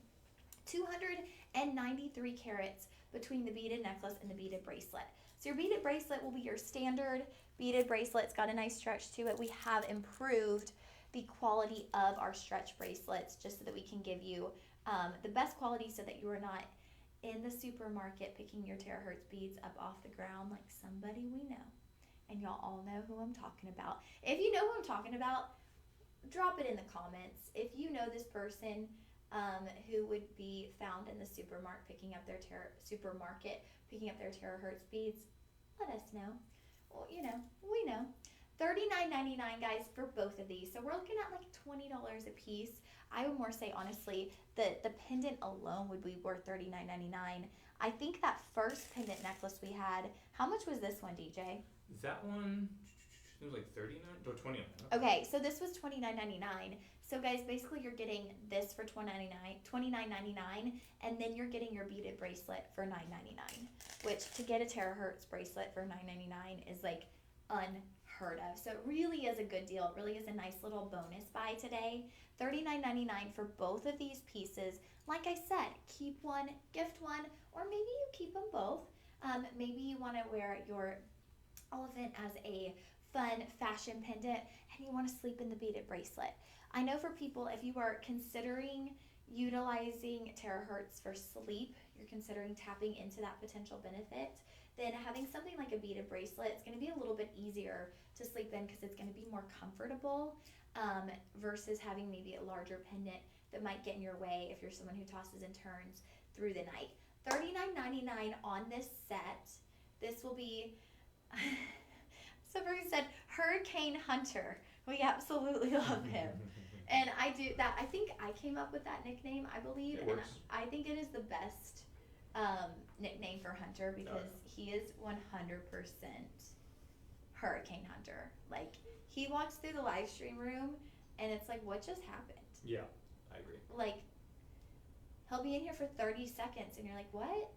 293 carats between the beaded necklace and the beaded bracelet. So your beaded bracelet will be your standard beaded bracelet. It's got a nice stretch to it. We have improved the quality of our stretch bracelets just so that we can give you the best quality so that you are not in the supermarket picking your Terahertz beads up off the ground like somebody we know. And y'all all know who I'm talking about. If you know who I'm talking about, drop it in the comments. If you know this person who would be found in the supermarket picking up their Terahertz beads, let us know. Well, you know, we know. $39.99, guys, for both of these. So we're looking at like $20 a piece. I would more say, honestly, the pendant alone would be worth $39.99. I think that first pendant necklace we had, how much was this one, DJ? That one, it was like $39 or $29. Okay, so this was $29.99. So guys, basically you're getting this for $29.99, and then you're getting your beaded bracelet for $9.99, which to get a Terahertz bracelet for $9.99 is like unheard of. So it really is a good deal. It really is a nice little bonus buy today. $39.99 for both of these pieces. Like I said, keep one, gift one, or maybe you keep them both. Maybe you want to wear your elephant as a fun fashion pendant and you want to sleep in the beaded bracelet. I know for people, if you are considering utilizing Terahertz for sleep, you're considering tapping into that potential benefit, then having something like a beaded bracelet is going to be a little bit easier to sleep in because it's going to be more comfortable versus having maybe a larger pendant that might get in your way if you're someone who tosses and turns through the night. $39.99 on this set. This will be, so Bruce said, Hurricane Hunter. We absolutely love him. And I do that. I think I came up with that nickname, I believe. And I think it is the best nickname for Hunter because he is 100% Hurricane Hunter. Like, he walks through the live stream room and it's like, what just happened? Yeah, I agree. Like, he'll be in here for 30 seconds and you're like, what?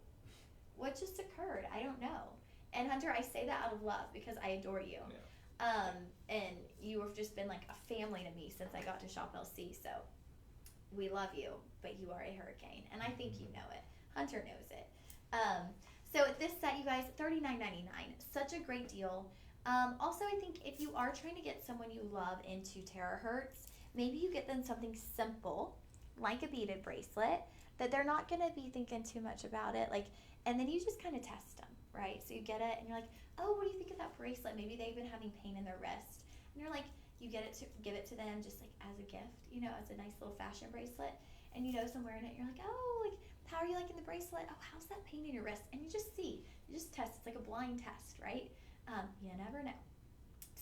What just occurred? I don't know. And Hunter, I say that out of love because I adore you. Yeah. And you have just been like a family to me since I got to Shop LC. So we love you, but you are a hurricane. And I think you know it. Hunter knows it. So this set, you guys, $39.99. Such a great deal. Also, I think if you are trying to get someone you love into Terahertz, maybe you get them something simple, like a beaded bracelet, that they're not going to be thinking too much about it. Like, and then you just kind of test them, right? So you get it, and you're like, oh, what do you think of that bracelet? Maybe they've been having pain in their wrist. And you're like, you give it to them just like as a gift, you know, as a nice little fashion bracelet. And you notice them wearing it, you're like, oh, like, how are you liking the bracelet? Oh, how's that pain in your wrist? And you just see, you just test. It's like a blind test, right? You never know.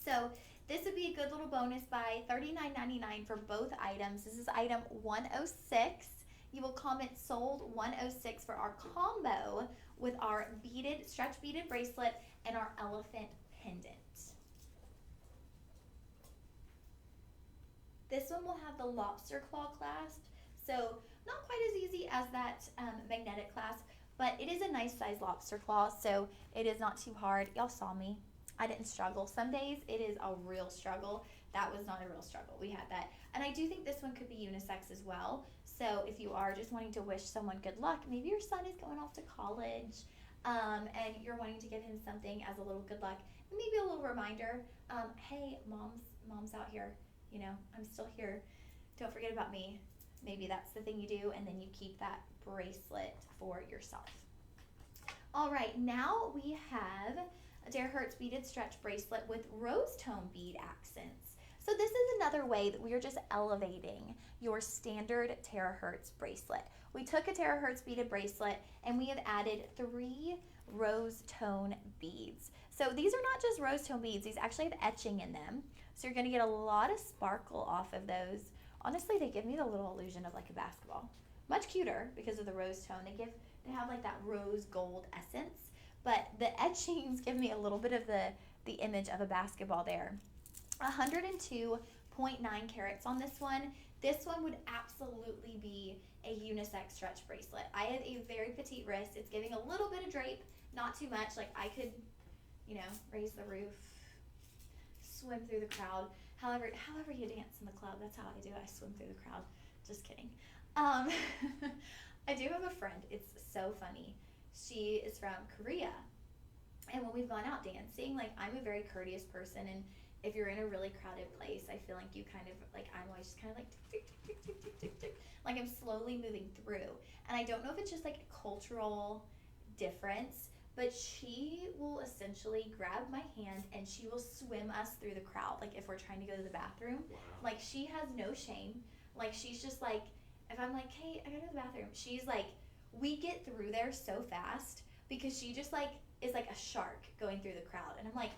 So this would be a good little bonus buy, $39.99 for both items. This is item 106. you will comment sold 106 for our combo with our stretch beaded bracelet and our elephant pendant. This one will have the lobster claw clasp, so not quite as easy as that magnetic clasp, but it is a nice size lobster claw, so it is not too hard. Y'all saw me. I didn't struggle. Some days it is a real struggle. That was not a real struggle. We had that. And I do think this one could be unisex as well. So if you are just wanting to wish someone good luck, maybe your son is going off to college, and you're wanting to give him something as a little good luck, and maybe a little reminder, hey, mom's out here, I'm still here. Don't forget about me. Maybe that's the thing you do, and then you keep that bracelet for yourself. All right, now we have a Terahertz beaded stretch bracelet with rose tone bead accents. So this is another way that we are just elevating your standard Terahertz bracelet. We took a Terahertz beaded bracelet and we have added 3 rose tone beads. So these are not just rose tone beads, these actually have etching in them. So you're gonna get a lot of sparkle off of those. Honestly, they give me the little illusion of like a basketball. Much cuter because of the rose tone. They have like that rose gold essence, but the etchings give me a little bit of the image of a basketball there. 102.9 carats on this one. This one would absolutely be a unisex stretch bracelet. I have a very petite wrist. It's giving a little bit of drape, not too much. Like I could, raise the roof, swim through the crowd. However you dance in the club, that's how I do it. I swim through the crowd. Just kidding. I do have a friend. It's so funny. She is from Korea. And when we've gone out dancing, like I'm a very courteous person, and if you're in a really crowded place, I feel like you kind of like, I'm always just kind of like tick, tick, tick, tick, tick, tick, tick. Like I'm slowly moving through. And I don't know if it's just like a cultural difference, but she will essentially grab my hand and she will swim us through the crowd. Like if we're trying to go to the bathroom, Wow. like she has no shame. Like she's just like, if I'm like, hey, I gotta go to the bathroom, she's like, we get through there so fast because she just like is like a shark going through the crowd. And I'm like,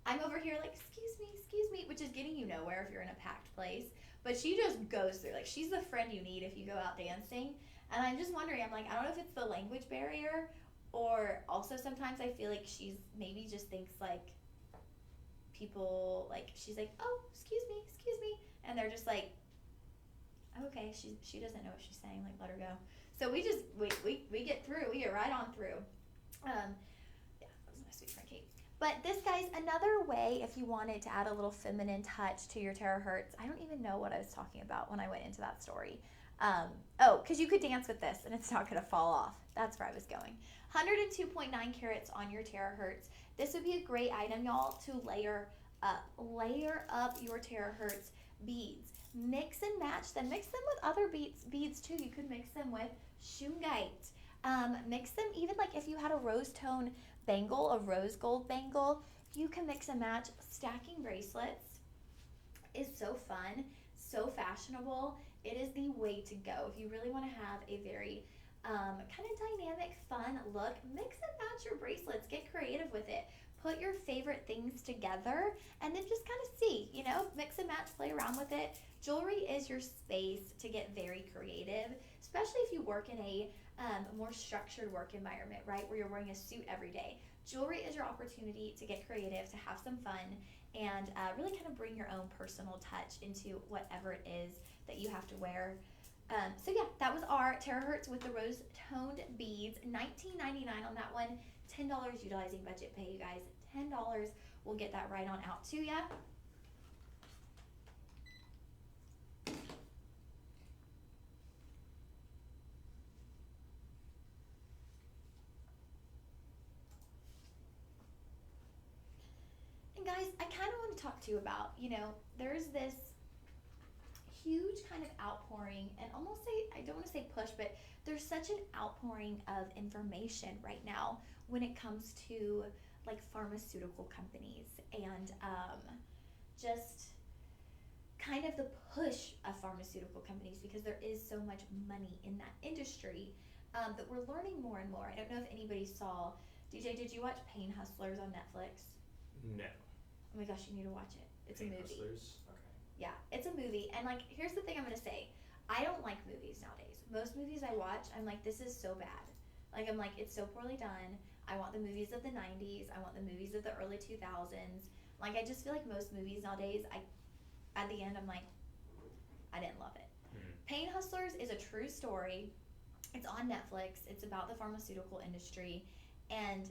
I'm over here like, excuse me, which is getting you nowhere if you're in a packed place. But she just goes through. Like, she's the friend you need if you go out dancing. And I'm just wondering, I'm like, I don't know if it's the language barrier, or also sometimes I feel like she's maybe just thinks like people, like, she's like, oh, excuse me. And they're just like, oh, okay, she doesn't know what she's saying. Like, let her go. So we just, we get through. We get right on through. Yeah, that was my sweet friend Kate. But this, guys, another way if you wanted to add a little feminine touch to your Terahertz. I don't even know what I was talking about when I went into that story. Because you could dance with this and it's not going to fall off. That's where I was going. 102.9 carats on your Terahertz. This would be a great item, y'all, to layer up. Layer up your Terahertz beads. Mix and match them. Mix them with other beads too. You could mix them with Shungite. Mix them even like if you had a rose tone bangle, a rose gold bangle, you can mix and match. Stacking bracelets is so fun, so fashionable. It is the way to go. If you really want to have a very kind of dynamic, fun look, mix and match your bracelets. Get creative with it. Put your favorite things together and then just kind of see, mix and match, play around with it. Jewelry is your space to get very creative, especially if you work in a more structured work environment, right, where you're wearing a suit every day. Jewelry is your opportunity to get creative, to have some fun, and really kind of bring your own personal touch into whatever it is that you have to wear. So yeah, that was our Terahertz with the rose toned beads. $19.99 on that one. $10 utilizing budget pay, you guys. $10 will get that right on out to ya. Guys, I kind of want to talk to you about, there's this huge kind of outpouring, and almost say, I don't want to say push, but there's such an outpouring of information right now when it comes to like pharmaceutical companies and just kind of the push of pharmaceutical companies, because there is so much money in that industry that we're learning more and more. I don't know if anybody saw, DJ, did you watch Pain Hustlers on Netflix? No. Oh my gosh, you need to watch it. It's Pain a movie. Hustlers? Okay. Yeah, it's a movie. And like, here's the thing I'm going to say. I don't like movies nowadays. Most movies I watch, I'm like, this is so bad. Like, I'm like, it's so poorly done. I want the movies of the 90s. I want the movies of the early 2000s. Like, I just feel like most movies nowadays, at the end, I'm like, I didn't love it. Pain Hustlers is a true story. It's on Netflix. It's about the pharmaceutical industry. And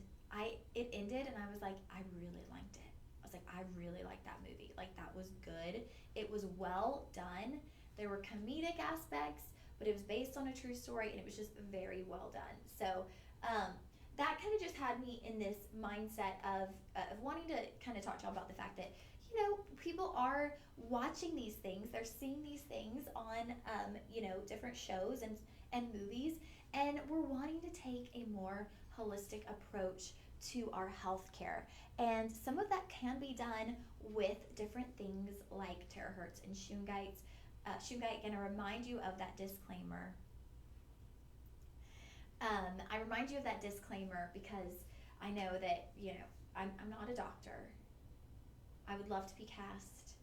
it ended, and I was like, I really liked it. I was like, I really liked that movie. Like, that was good. It was well done. There were comedic aspects, but it was based on a true story, and it was just very well done. So that kind of just had me in this mindset of wanting to kind of talk to y'all about the fact that, you know, people are watching these things. They're seeing these things on, you know, different shows and movies, and we're wanting to take a more holistic approach to our healthcare. And some of that can be done with different things like Terahertz and Shungite. Shungite, going to remind you of that disclaimer. I remind you of that disclaimer because I know that, you know, I'm not a doctor. I would love to be cast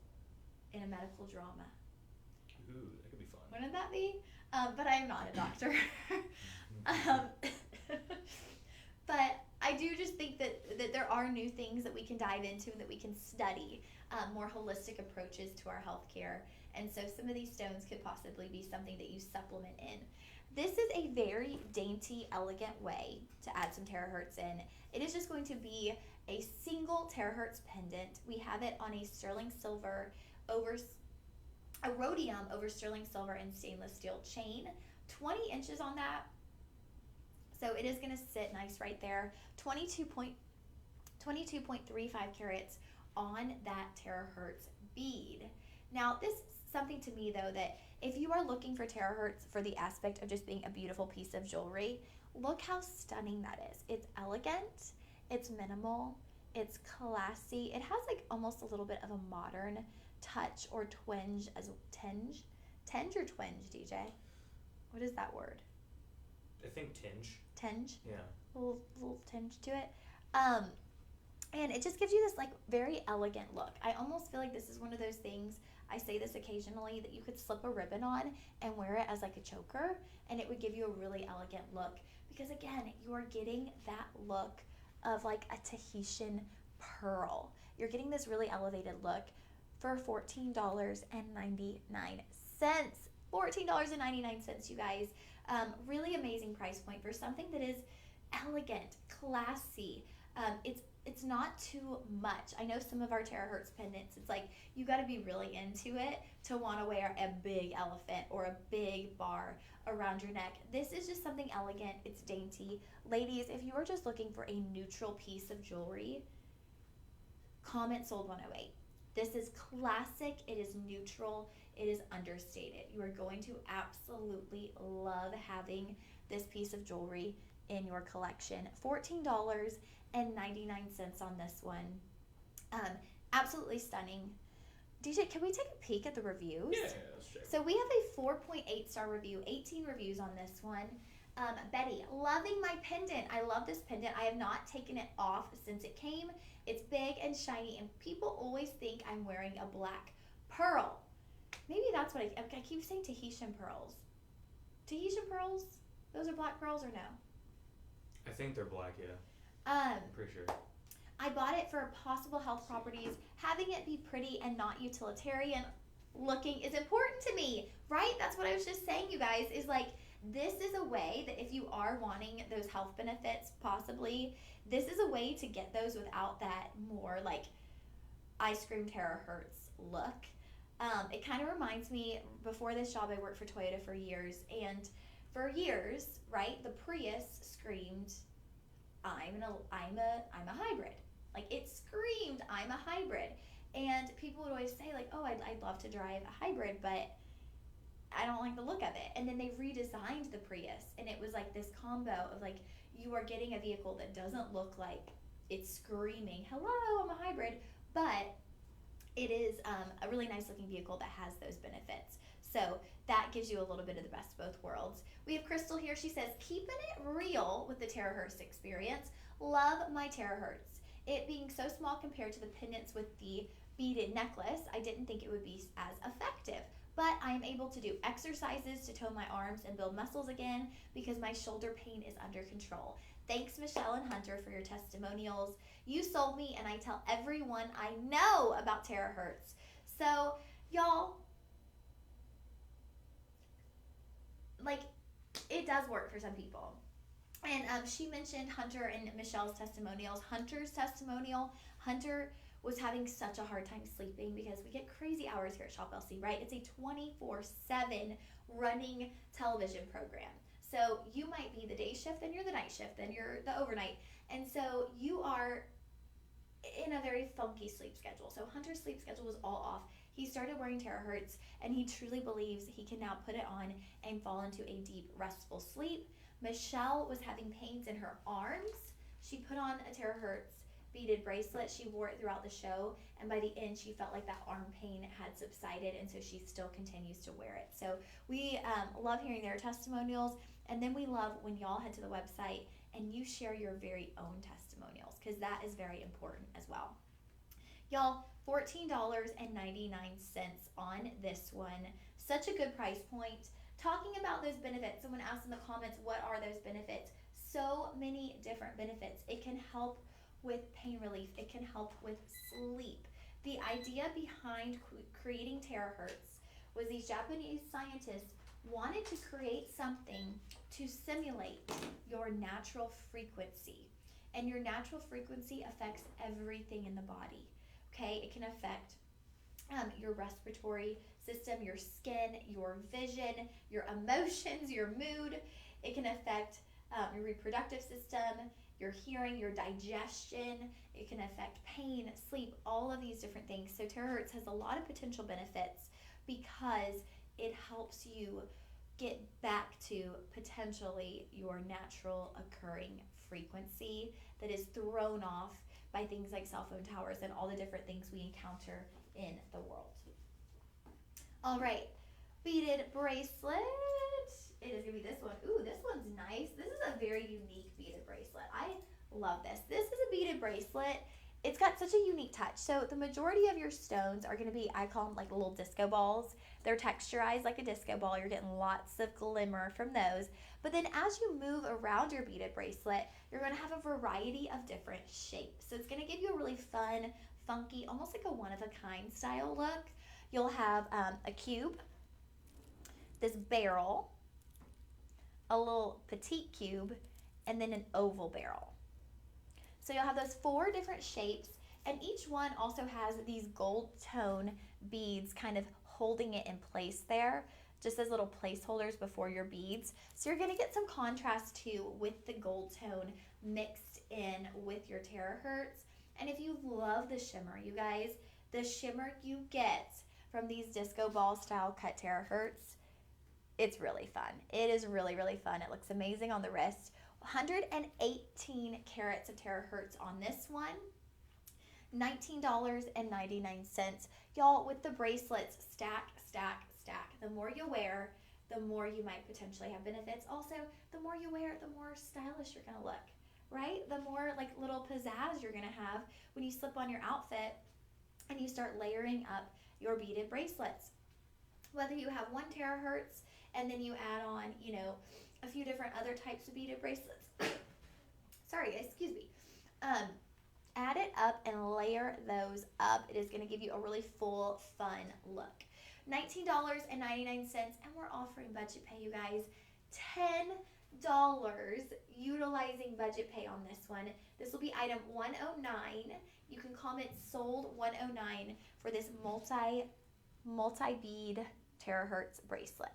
in a medical drama. Ooh, that could be fun. Wouldn't that be? But I am not a doctor. But I do just think that there are new things that we can dive into and that we can study, more holistic approaches to our healthcare. And so some of these stones could possibly be something that you supplement in. This is a very dainty, elegant way to add some terahertz in. It is just going to be a single terahertz pendant. We have it on a sterling silver over a rhodium over sterling silver and stainless steel chain. 20 inches on that. So it is going to sit nice right there. 22.35 carats on that terahertz bead. Now, this is something to me, though, that if you are looking for terahertz for the aspect of just being a beautiful piece of jewelry, look how stunning that is. It's elegant, it's minimal, it's classy. It has like almost a little bit of a modern touch or twinge as tinge or twinge, DJ? What is that word? I think tinge. Tinge? Yeah. Little tinge to it. And it just gives you this like very elegant look. I almost feel like this is one of those things, I say this occasionally, that you could slip a ribbon on and wear it as like a choker, and it would give you a really elegant look. Because again, you are getting that look of like a Tahitian pearl. You're getting this really elevated look for $14.99. $14.99, you guys. Really amazing price point for something that is elegant, classy. It's not too much. I know some of our terahertz pendants, it's like you got to be really into it to want to wear a big elephant or a big bar around your neck. This is just something elegant. It's dainty. Ladies, if you are just looking for a neutral piece of jewelry, comment sold 108. This is classic. It is neutral. It is understated. You are going to absolutely love having this piece of jewelry in your collection. $14.99 on this one. Absolutely stunning. DJ, can we take a peek at the reviews? Yeah, let's check. So we have a 4.8 star review, 18 reviews on this one. Betty, loving my pendant. I love this pendant. I have not taken it off since it came. It's big and shiny, and people always think I'm wearing a black pearl. Maybe that's what I keep saying Tahitian pearls. Tahitian pearls? Those are black pearls or no? I think they're black, yeah. I'm pretty sure. I bought it for possible health properties. Having it be pretty and not utilitarian looking is important to me, right? That's what I was just saying, you guys, is like, this is a way that if you are wanting those health benefits, possibly, this is a way to get those without that more like ice cream terahertz look. It kind of reminds me, before this job, I worked for Toyota for years, and for years, right, the Prius screamed, I'm a hybrid. Like, it screamed, I'm a hybrid. And people would always say, like, oh, I'd love to drive a hybrid, but I don't like the look of it. And then they redesigned the Prius, and it was like this combo of like, you are getting a vehicle that doesn't look like it's screaming, hello, I'm a hybrid, but it is a really nice looking vehicle that has those benefits. So that gives you a little bit of the best of both worlds. We have Crystal here. She says, keeping it real with the Terahertz experience. Love my Terahertz. It being so small compared to the pendants with the beaded necklace, I didn't think it would be as effective. but I am able to do exercises to tone my arms and build muscles again because my shoulder pain is under control. Thanks, Michelle and Hunter, for your testimonials. You sold me, and I tell everyone I know about Terahertz. So, y'all, like, it does work for some people. And she mentioned Hunter and Michelle's testimonials. Hunter's testimonial, Hunter was having such a hard time sleeping because we get crazy hours here at Shop LC, right? It's a 24/7 running television program. So you might be the day shift, then you're the night shift, then you're the overnight. And so you are in a very funky sleep schedule. So Hunter's sleep schedule was all off. He started wearing Terahertz, and he truly believes he can now put it on and fall into a deep, restful sleep. Michelle was having pains in her arms. She put on a Terahertz beaded bracelet. She wore it throughout the show, and by the end, she felt like that arm pain had subsided, and so she still continues to wear it. So we love hearing their testimonials, and then we love when y'all head to the website and you share your very own testimonials, because that is very important as well. Y'all, $14.99 on this one. Such a good price point. Talking about those benefits, someone asked in the comments, what are those benefits? So many different benefits. It can help with pain relief. It can help with sleep. The idea behind creating Terahertz was these Japanese scientists wanted to create something to simulate your natural frequency. And your natural frequency affects everything in the body. Okay, it can affect your respiratory system, your skin, your vision, your emotions, your mood. It can affect your reproductive system, your hearing, your digestion. It can affect pain, sleep, all of these different things. So Terahertz has a lot of potential benefits because it helps you get back to potentially your natural occurring frequency that is thrown off by things like cell phone towers and all the different things we encounter in the world. All right, beaded bracelet. It is gonna be this one. Ooh, this one's nice. This is a very unique beaded bracelet. I love this. This is a beaded bracelet. It's got such a unique touch. So the majority of your stones are gonna be, I call them like little disco balls. They're texturized like a disco ball. You're getting lots of glimmer from those. But then as you move around your beaded bracelet, you're gonna have a variety of different shapes. So it's gonna give you a really fun, funky, almost like a one-of-a-kind style look. You'll have a cube, this barrel, a little petite cube, and then an oval barrel. So you'll have those 4 different shapes, and each one also has these gold tone beads kind of holding it in place there, just as little placeholders before your beads. So you're gonna get some contrast too with the gold tone mixed in with your Terahertz. And if you love the shimmer, you guys, the shimmer you get from these disco ball style cut Terahertz, it's really fun. It is really, really fun. It looks amazing on the wrist. 118 carats of Terahertz on this one. $19.99. Y'all, with the bracelets, stack, stack, stack. The more you wear, the more you might potentially have benefits. Also, the more you wear, the more stylish you're gonna look, right? The more like little pizzazz you're gonna have when you slip on your outfit and you start layering up your beaded bracelets. Whether you have 1 Terahertz and then you add on, you know, a few different other types of beaded bracelets. Sorry, excuse me. Add it up and layer those up. It is going to give you a really full, fun look. $19.99, and we're offering budget pay, you guys. $10 utilizing budget pay on this one. This will be item 109. You can comment sold 109 for this multi-bead Terahertz bracelet.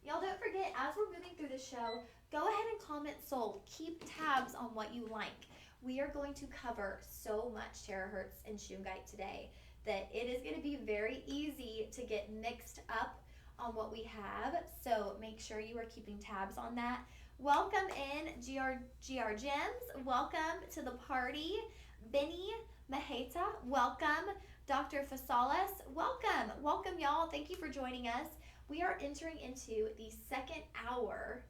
Y'all don't forget, as we're moving through the show, go ahead and comment sold. Keep tabs on what you like. We are going to cover so much Terahertz and Shungite today that it is going to be very easy to get mixed up on what we have. So make sure you are keeping tabs on that. Welcome in GR Gems. Welcome to the party. Benny Maheta, welcome. Dr. Fasalis, welcome. Welcome, y'all. Thank you for joining us. We are entering into the second hour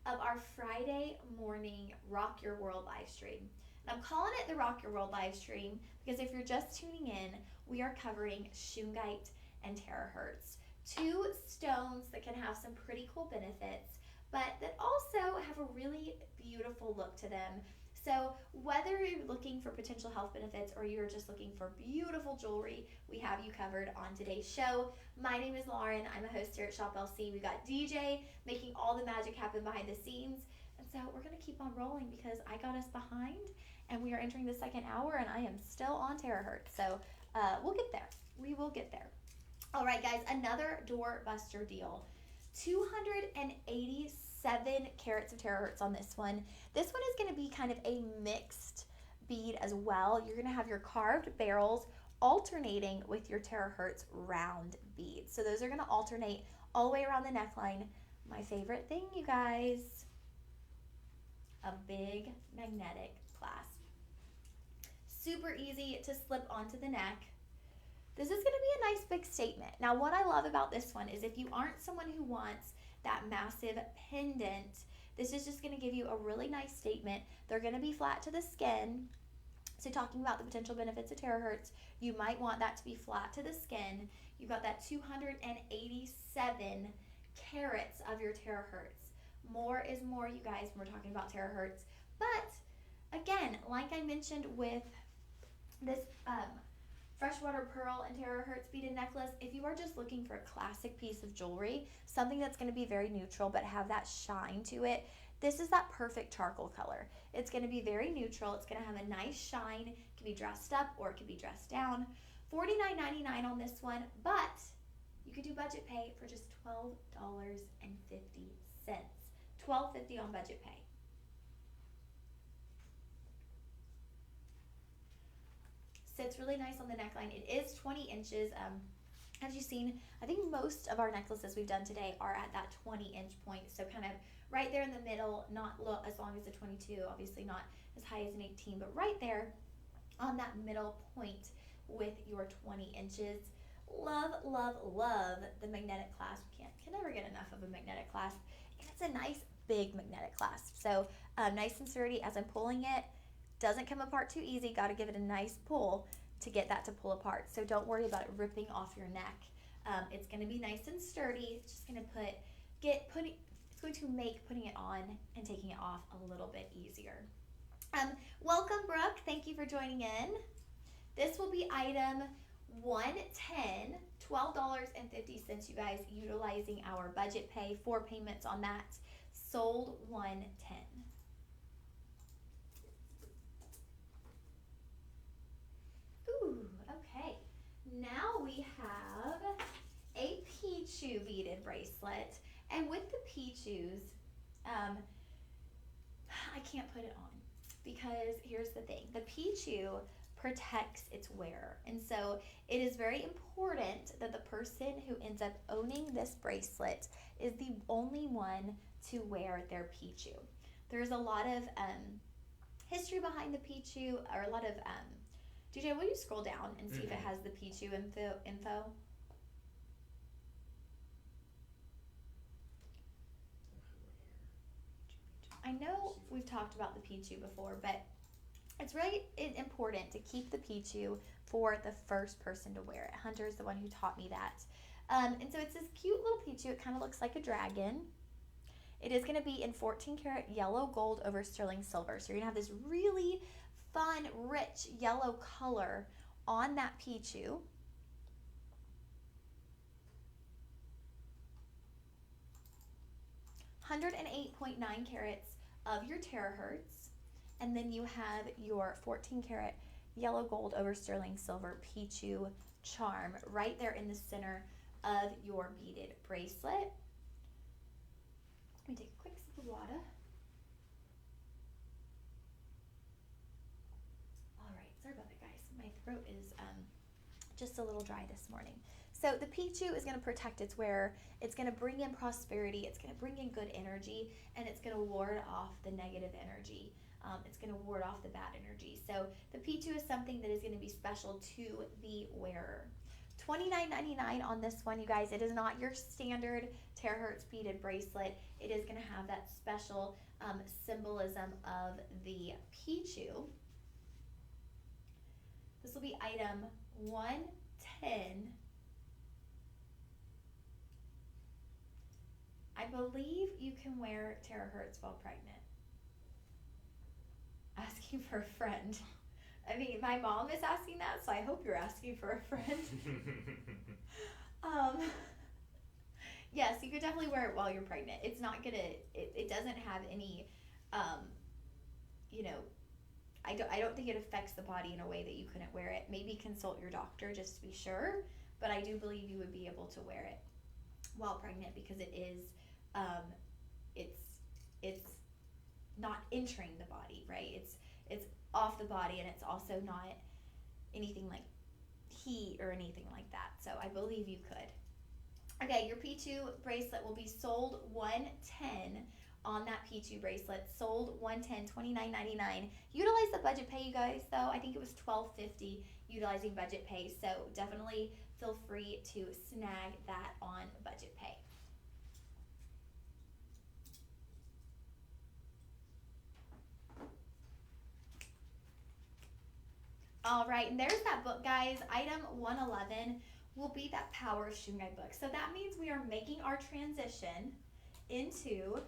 of our Friday morning Rock Your World live stream. And I'm calling it the Rock Your World live stream because if you're just tuning in, we are covering Shungite and Terahertz. Two stones that can have some pretty cool benefits, but that also have a really beautiful look to them. So whether you're looking for potential health benefits or you're just looking for beautiful jewelry, we have you covered on today's show. My name is Lauren. I'm a host here at Shop LC. We got DJ making all the magic happen behind the scenes. And so we're going to keep on rolling because I got us behind and we are entering the second hour and I am still on Terahertz. So we'll get there. We will get there. All right, guys, another doorbuster deal. 287 carats of Terahertz on this one. This one is going to be kind of a mixed bead as well. You're going to have your carved barrels alternating with your Terahertz round beads. So those are going to alternate all the way around the neckline. My favorite thing, you guys, a big magnetic clasp. Super easy to slip onto the neck. This is going to be a nice big statement. Now, what I love about this one is if you aren't someone who wants that massive pendant, this is just going to give you a really nice statement. They're going to be flat to the skin. So talking about the potential benefits of Terahertz, you might want that to be flat to the skin. You've got that 287 carats of your Terahertz. More is more, you guys, when we're talking about Terahertz. But again, like I mentioned with this freshwater pearl and Terahertz beaded necklace, if you are just looking for a classic piece of jewelry, something that's going to be very neutral but have that shine to it, this is that perfect charcoal color. It's going to be very neutral. It's going to have a nice shine. It can be dressed up or it can be dressed down. $49.99 on this one, but you could do budget pay for just $12.50. $12.50 on budget pay. Sits really nice on the neckline. It is 20 inches. As you've seen, I think most of our necklaces we've done today are at that 20-inch point. So kind of right there in the middle, not as long as a 22, obviously not as high as an 18, but right there on that middle point with your 20 inches. Love, love, love the magnetic clasp. Can never get enough of a magnetic clasp. And it's a nice big magnetic clasp. So nice and sturdy as I'm pulling it. Doesn't come apart too easy. Got to give it a nice pull to get that to pull apart. So don't worry about it ripping off your neck. It's going to be nice and sturdy. It's just going to it's going to make putting it on and taking it off a little bit easier. Welcome, Brooke. Thank you for joining in. This will be item 110, $12.50, you guys, utilizing our budget pay. 4 payments on that. Sold 110. Ooh, okay. Now we have a Pichu beaded bracelet. And with the Pichus, I can't put it on because here's the thing. The Pichu protects its wearer. And so it is very important that the person who ends up owning this bracelet is the only one to wear their Pichu. There's a lot of history behind the Pichu, or a lot of DJ, will you scroll down and see if it has the Pichu info? I know we've talked about the Pichu before, but it's really important to keep the Pichu for the first person to wear it. Hunter is the one who taught me that. And so it's this cute little Pichu. It kind of looks like a dragon. It is going to be in 14 karat yellow gold over sterling silver. So you're going to have this really fun, rich yellow color on that Pichu. $108.9 carats of your Terahertz, and then you have your 14 karat yellow gold over sterling silver Pichu charm right there in the center of your beaded bracelet. Let me take a quick sip of water. All right, sorry about that, guys. My throat is just a little dry this morning. So the Pichu is going to protect its wearer. It's going to bring in prosperity. It's going to bring in good energy, and it's going to ward off the negative energy. It's going to ward off the bad energy. So the Pichu is something that is going to be special to the wearer. $29.99 on this one, you guys. It is not your standard Terahertz beaded bracelet. It is going to have that special symbolism of the Pichu. This will be item 110. believe you can wear Terahertz while pregnant. Asking for a friend. I mean, my mom is asking that, so I hope you're asking for a friend. um, yes, you could definitely wear it while you're pregnant. It's not gonna, it doesn't have any, you know, I don't think it affects the body in a way that you couldn't wear it. Maybe consult your doctor just to be sure, but I do believe you would be able to wear it while pregnant because it is, it's not entering the body, right? It's off the body, and it's also not anything like heat or anything like that. So I believe you could. Okay, your P2 bracelet will be sold $110 on that P2 bracelet. Sold $110, $29.99. Utilize the budget pay, you guys, though. I think it was $12.50 utilizing budget pay. So definitely feel free to snag that on budget pay. All right, and there's that book, guys. Item 111 will be that Power of Shungite book. So that means we are making our transition into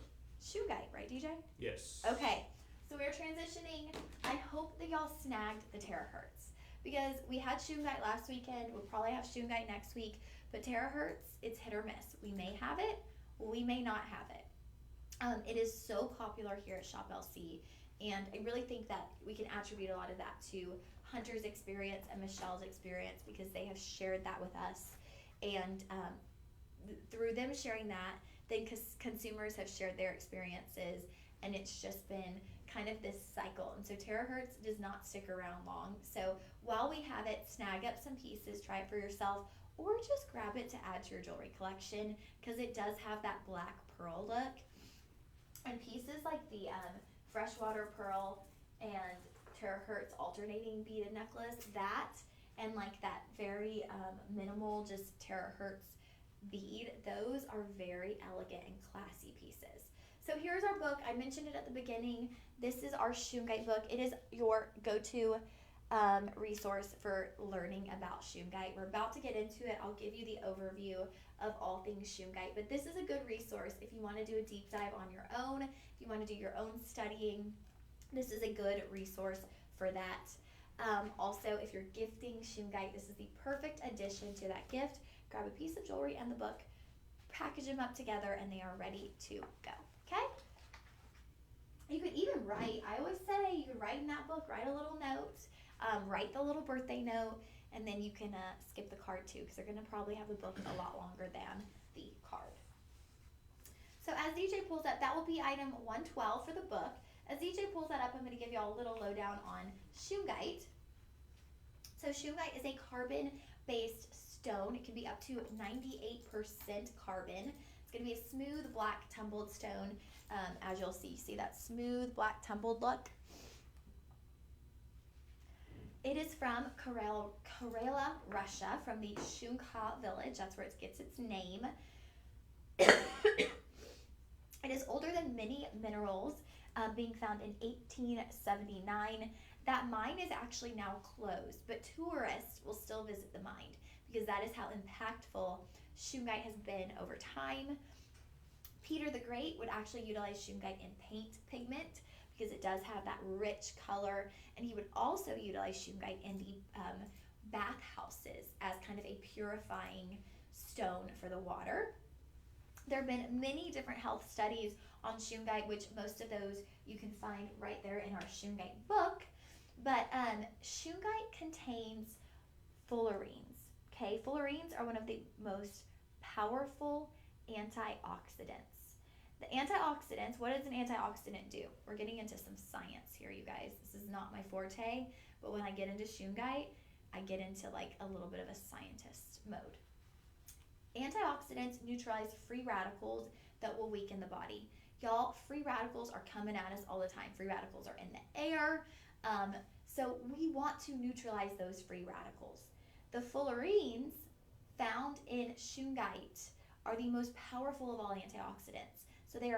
Shungite, right, DJ? Yes. Okay, so we're transitioning. I hope that y'all snagged the Terahertz because we had Shungite last weekend. We'll probably have Shungite next week, but Terahertz, it's hit or miss. We may have it, we may not have it. It is so popular here at Shop LC, and I really think that we can attribute a lot of that to Hunter's experience and Michelle's experience because they have shared that with us, and through them sharing that, then consumers have shared their experiences, and it's just been kind of this cycle. And so Terahertz does not stick around long. So while we have it, snag up some pieces, try it for yourself, or just grab it to add to your jewelry collection because it does have that black pearl look. And pieces like the freshwater pearl and Terahertz alternating beaded necklace, that and like that very minimal just Terahertz bead, those are very elegant and classy pieces. So here's our book. I mentioned it at the beginning. This is our Shungite book. It is your go-to resource for learning about Shungite. We're about to get into it. I'll give you the overview of all things Shungite, but this is a good resource if you want to do a deep dive on your own, if you want to do your own studying. This is a good resource for that. Also, if you're gifting Shungite, this is the perfect addition to that gift. Grab a piece of jewelry and the book, package them up together, and they are ready to go. Okay? You could even write. I always say you could write in that book, write a little note, write the little birthday note, and then you can skip the card too because they're going to probably have the book a lot longer than the card. So as DJ pulls up, that will be item 112 for the book. As DJ pulls that up, I'm going to give y'all a little lowdown on Shungite. So Shungite is a carbon-based stone. It can be up to 98% carbon. It's going to be a smooth black tumbled stone, as you'll see. See that smooth black tumbled look? It is from Karela, Russia, from the Shungite village. That's where it gets its name. It is older than many minerals, being found in 1879. That mine is actually now closed, but tourists will still visit the mine because that is how impactful Shungite has been over time. Peter the Great would actually utilize Shungite in paint pigment because it does have that rich color, and he would also utilize Shungite in the bathhouses as kind of a purifying stone for the water. There have been many different health studies on Shungite, which most of those you can find right there in our Shungite book. But Shungite contains fullerenes. Okay, fullerenes are one of the most powerful antioxidants. The antioxidants, what does an antioxidant do? We're getting into some science here, you guys. This is not my forte, but when I get into Shungite, I get into like a little bit of a scientist mode. Antioxidants neutralize free radicals that will weaken the body. Y'all, free radicals are coming at us all the time. Free radicals are in the air. So we want to neutralize those free radicals. The fullerenes found in Shungite are the most powerful of all antioxidants. So they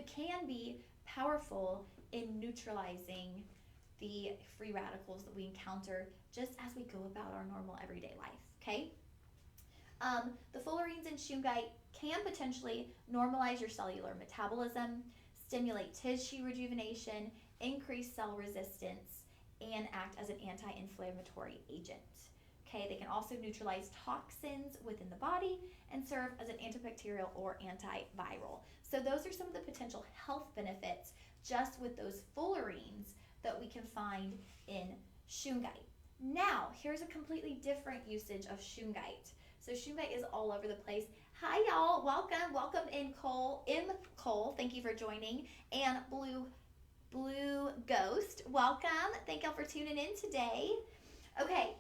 can be powerful in neutralizing the free radicals that we encounter just as we go about our normal everyday life, okay? The fullerenes in Shungite can potentially normalize your cellular metabolism, stimulate tissue rejuvenation, increase cell resistance, and act as an anti-inflammatory agent. Okay, they can also neutralize toxins within the body and serve as an antibacterial or antiviral. So those are some of the potential health benefits just with those fullerenes that we can find in Shungite. Now, here's a completely different usage of Shungite. So Shungite is all over the place. Hi y'all, welcome in Cole, thank you for joining, and Blue Ghost, welcome. Thank y'all for tuning in today. Okay,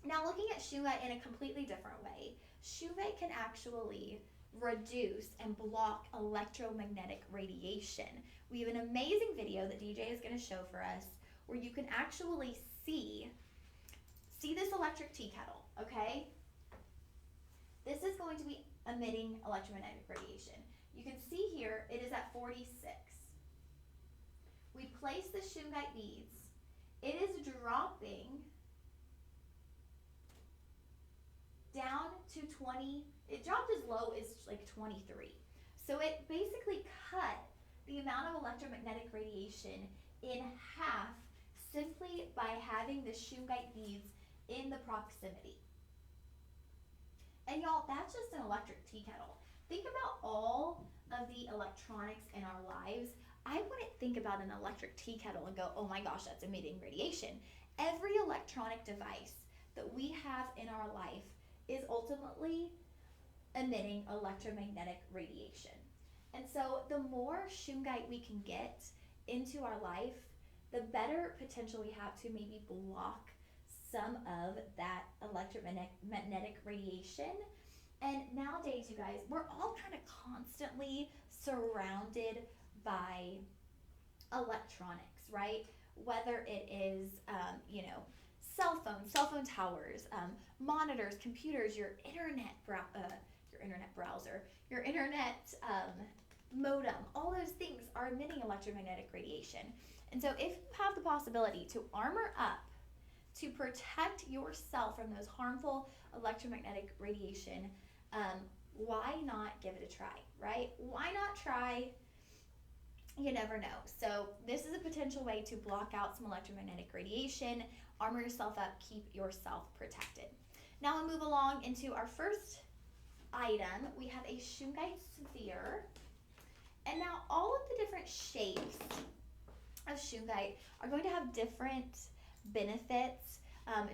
now looking at Shungite in a completely different way. Shungite can actually reduce and block electromagnetic radiation. We have an amazing video that DJ is going to show for us where you can actually see this electric tea kettle, okay? This is going to be emitting electromagnetic radiation. You can see here it is at 46. We place the Shungite beads. It is dropping down to 20. It dropped as low as like 23. So it basically cut the amount of electromagnetic radiation in half simply by having the Shungite beads in the proximity. And y'all, that's just an electric tea kettle. Think about all of the electronics in our lives. I wouldn't think about an electric tea kettle and go, oh my gosh, that's emitting radiation. Every electronic device that we have in our life is ultimately emitting electromagnetic radiation. And so the more Shungite we can get into our life, the better potential we have to maybe block some of that electromagnetic radiation. And nowadays, you guys, we're all kind of constantly surrounded by electronics, right? Whether it is, cell phone towers, monitors, computers, your internet browser, your internet modem, all those things are emitting electromagnetic radiation. And so if you have the possibility to armor up to protect yourself from those harmful electromagnetic radiation, why not give it a try, right? Why not try? You never know. So this is a potential way to block out some electromagnetic radiation, armor yourself up, keep yourself protected. Now we'll move along into our first item. We have a Shungite sphere. And now all of the different shapes of Shungite are going to have different benefits,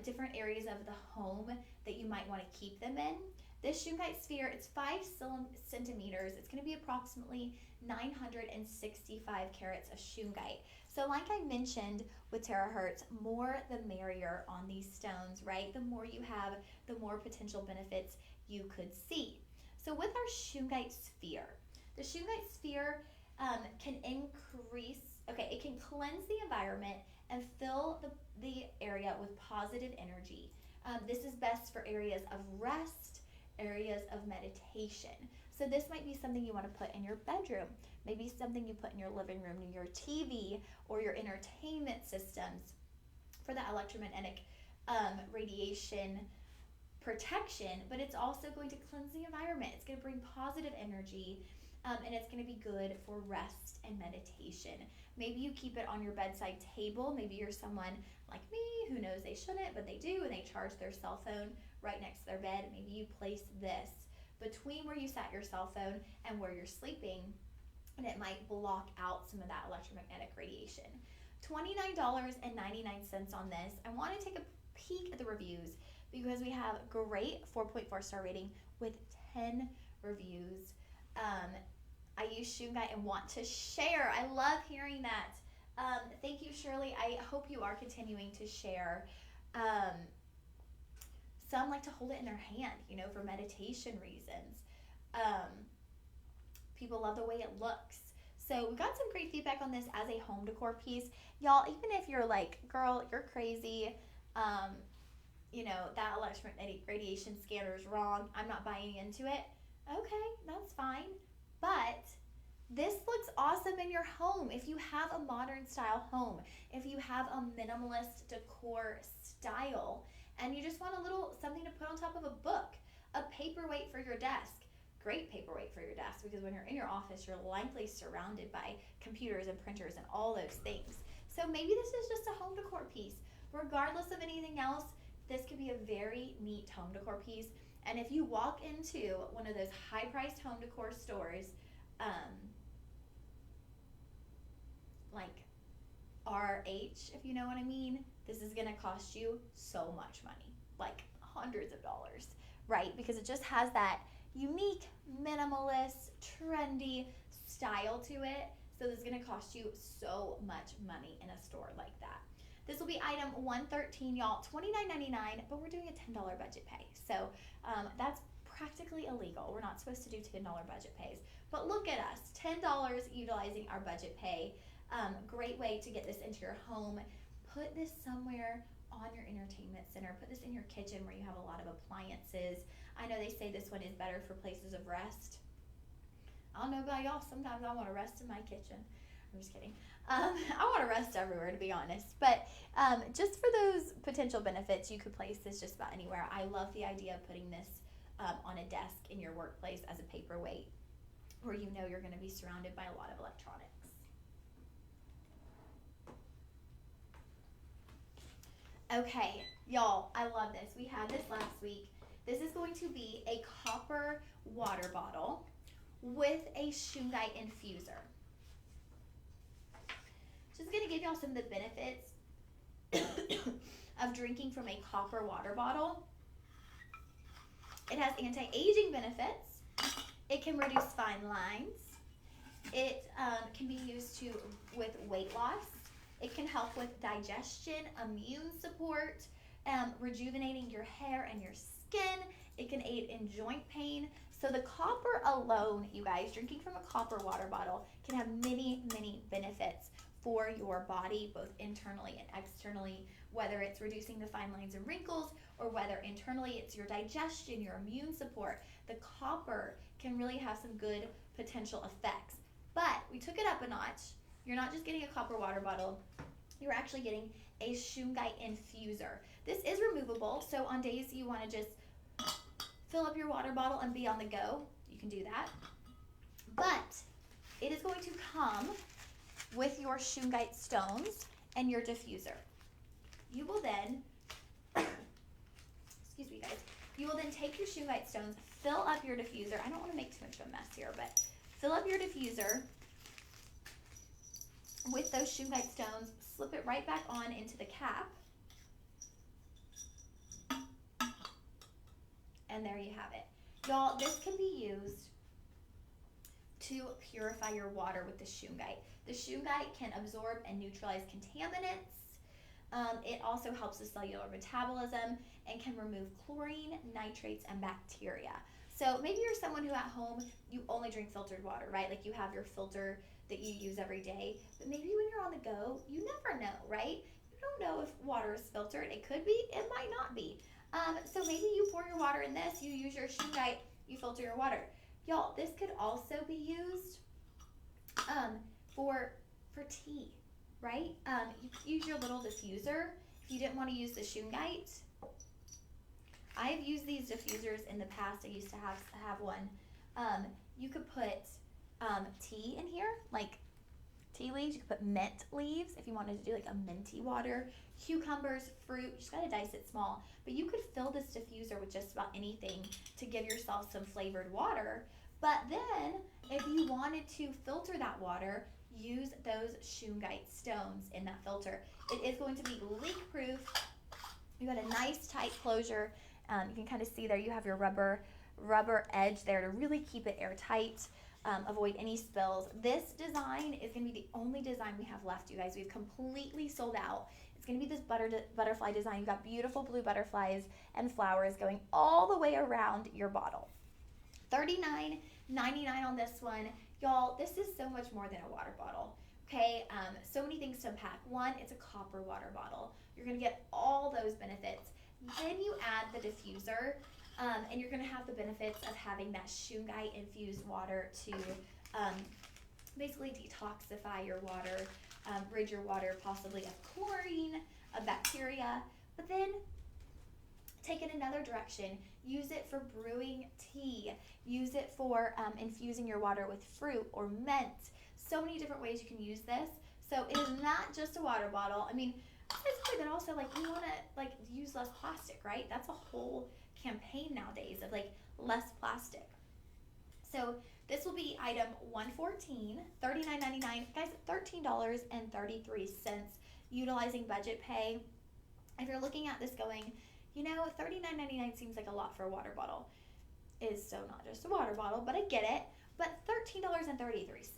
different areas of the home that you might want to keep them in. This Shungite sphere, it's 5 centimeters. It's going to be approximately 965 carats of Shungite. So like I mentioned with Terahertz, more the merrier on these stones, right? The more you have, the more potential benefits you could see. So with our Shungite sphere, the Shungite sphere can it can cleanse the environment and fill the area with positive energy. This is best for areas of rest, areas of meditation. So this might be something you want to put in your bedroom, maybe something you put in your living room, near your TV or your entertainment systems for that electromagnetic radiation protection, but it's also going to cleanse the environment. It's going to bring positive energy, and it's going to be good for rest and meditation. Maybe you keep it on your bedside table. Maybe you're someone like me who knows they shouldn't, but they do, and they charge their cell phone right next to their bed. Maybe you place this between where you sat your cell phone and where you're sleeping, and it might block out some of that electromagnetic radiation. $29.99 on this. I want to take a peek at the reviews because we have great 4.4 star rating with 10 reviews. I use Shungite and want to share. I love hearing that. Thank you, Shirley. I hope you are continuing to share. Some like to hold it in their hand, for meditation reasons. People love the way it looks. So we got some great feedback on this as a home decor piece. Y'all, even if you're like, girl, you're crazy, that electromagnetic radiation scanner is wrong, I'm not buying into it. Okay, that's fine. But this looks awesome in your home. If you have a modern style home, if you have a minimalist decor style, and you just want a little something to put on top of a book, A paperweight for your desk. Great paperweight for your desk, because when you're in your office, you're likely surrounded by computers and printers and all those things. So maybe this is just a home decor piece. Regardless of anything else, this could be a very neat home decor piece. And if you walk into one of those high-priced home decor stores, like RH, if you know what I mean, this is gonna cost you so much money, like hundreds of dollars, right? Because it just has that unique, minimalist, trendy style to it. So this is gonna cost you so much money in a store like that. This will be item 113, y'all, $29.99, but we're doing a $10 budget pay. So that's practically illegal. We're not supposed to do $10 budget pays. But look at us, $10 utilizing our budget pay. Great way to get this into your home. Put this somewhere on your entertainment center. Put this in your kitchen where you have a lot of appliances. I know they say this one is better for places of rest. I don't know about y'all, sometimes I want to rest in my kitchen. I'm just kidding. I want to rest everywhere, to be honest. But just for those potential benefits, you could place this just about anywhere. I love the idea of putting this on a desk in your workplace as a paperweight, where you know you're going to be surrounded by a lot of electronics. Okay, y'all, I love this. We had this last week. This is going to be a copper water bottle with a Shungite infuser. Just going to give y'all some of the benefits of drinking from a copper water bottle. It has anti-aging benefits. It can reduce fine lines. It can be used with weight loss. It can help with digestion, immune support, rejuvenating your hair and your skin. It can aid in joint pain. So the copper alone, you guys, drinking from a copper water bottle can have many, many benefits for your body, both internally and externally, whether it's reducing the fine lines and wrinkles, or whether internally it's your digestion, your immune support. The copper can really have some good potential effects. But we took it up a notch. You're not just getting a copper water bottle, you're actually getting a Shungite infuser. This is removable, so on days you want to just fill up your water bottle and be on the go, you can do that. But it is going to come with your Shungite stones and your diffuser. You will then, excuse me guys, you will then take your Shungite stones, fill up your diffuser. I don't want to make too much of a mess here, but fill up your diffuser with those Shungite stones, slip it right back on into the cap, and there you have it. Y'all, this can be used to purify your water with the Shungite. The Shungite can absorb and neutralize contaminants. It also helps with cellular metabolism and can remove chlorine, nitrates, and bacteria. So maybe you're someone who at home, you only drink filtered water, right? Like you have your filter that you use every day. But maybe when you're on the go, you never know, right? You don't know if water is filtered. It could be, it might not be. So maybe you pour your water in this, you use your Shungite, you filter your water. Y'all, this could also be used for tea, right? You could use your little diffuser if you didn't want to use the Shungite. I've used these diffusers in the past. I used to have one. You could put tea in here, like tea leaves. You could put mint leaves if you wanted to do like a minty water. Cucumbers, fruit, you just gotta dice it small. But you could fill this diffuser with just about anything to give yourself some flavored water. But then, if you wanted to filter that water, use those Shungite stones in that filter. It is going to be leak-proof. You got a nice tight closure. You can kind of see there you have your rubber edge there to really keep it airtight, avoid any spills. This design is going to be the only design we have left, you guys. We've completely sold out. It's going to be this butterfly design. You've got beautiful blue butterflies and flowers going all the way around your bottle. $39.99 on this one. Y'all, this is so much more than a water bottle. Okay, so many things to unpack. One, it's a copper water bottle. You're going to get all those benefits. Then you add the diffuser, and you're going to have the benefits of having that Shungite infused water to basically detoxify your water, rid your water possibly of chlorine, of bacteria. But then take it another direction. Use it for brewing tea. Use it for infusing your water with fruit or mint. So many different ways you can use this. So it is not just a water bottle. I mean, physically, but also like we want to like use less plastic, right? That's a whole campaign nowadays of like less plastic. So this will be item 114, $39.99. Guys, $13.33 utilizing budget pay. If you're looking at this going, you know, $39.99 seems like a lot for a water bottle. It is so not just a water bottle, but I get it. But $13.33.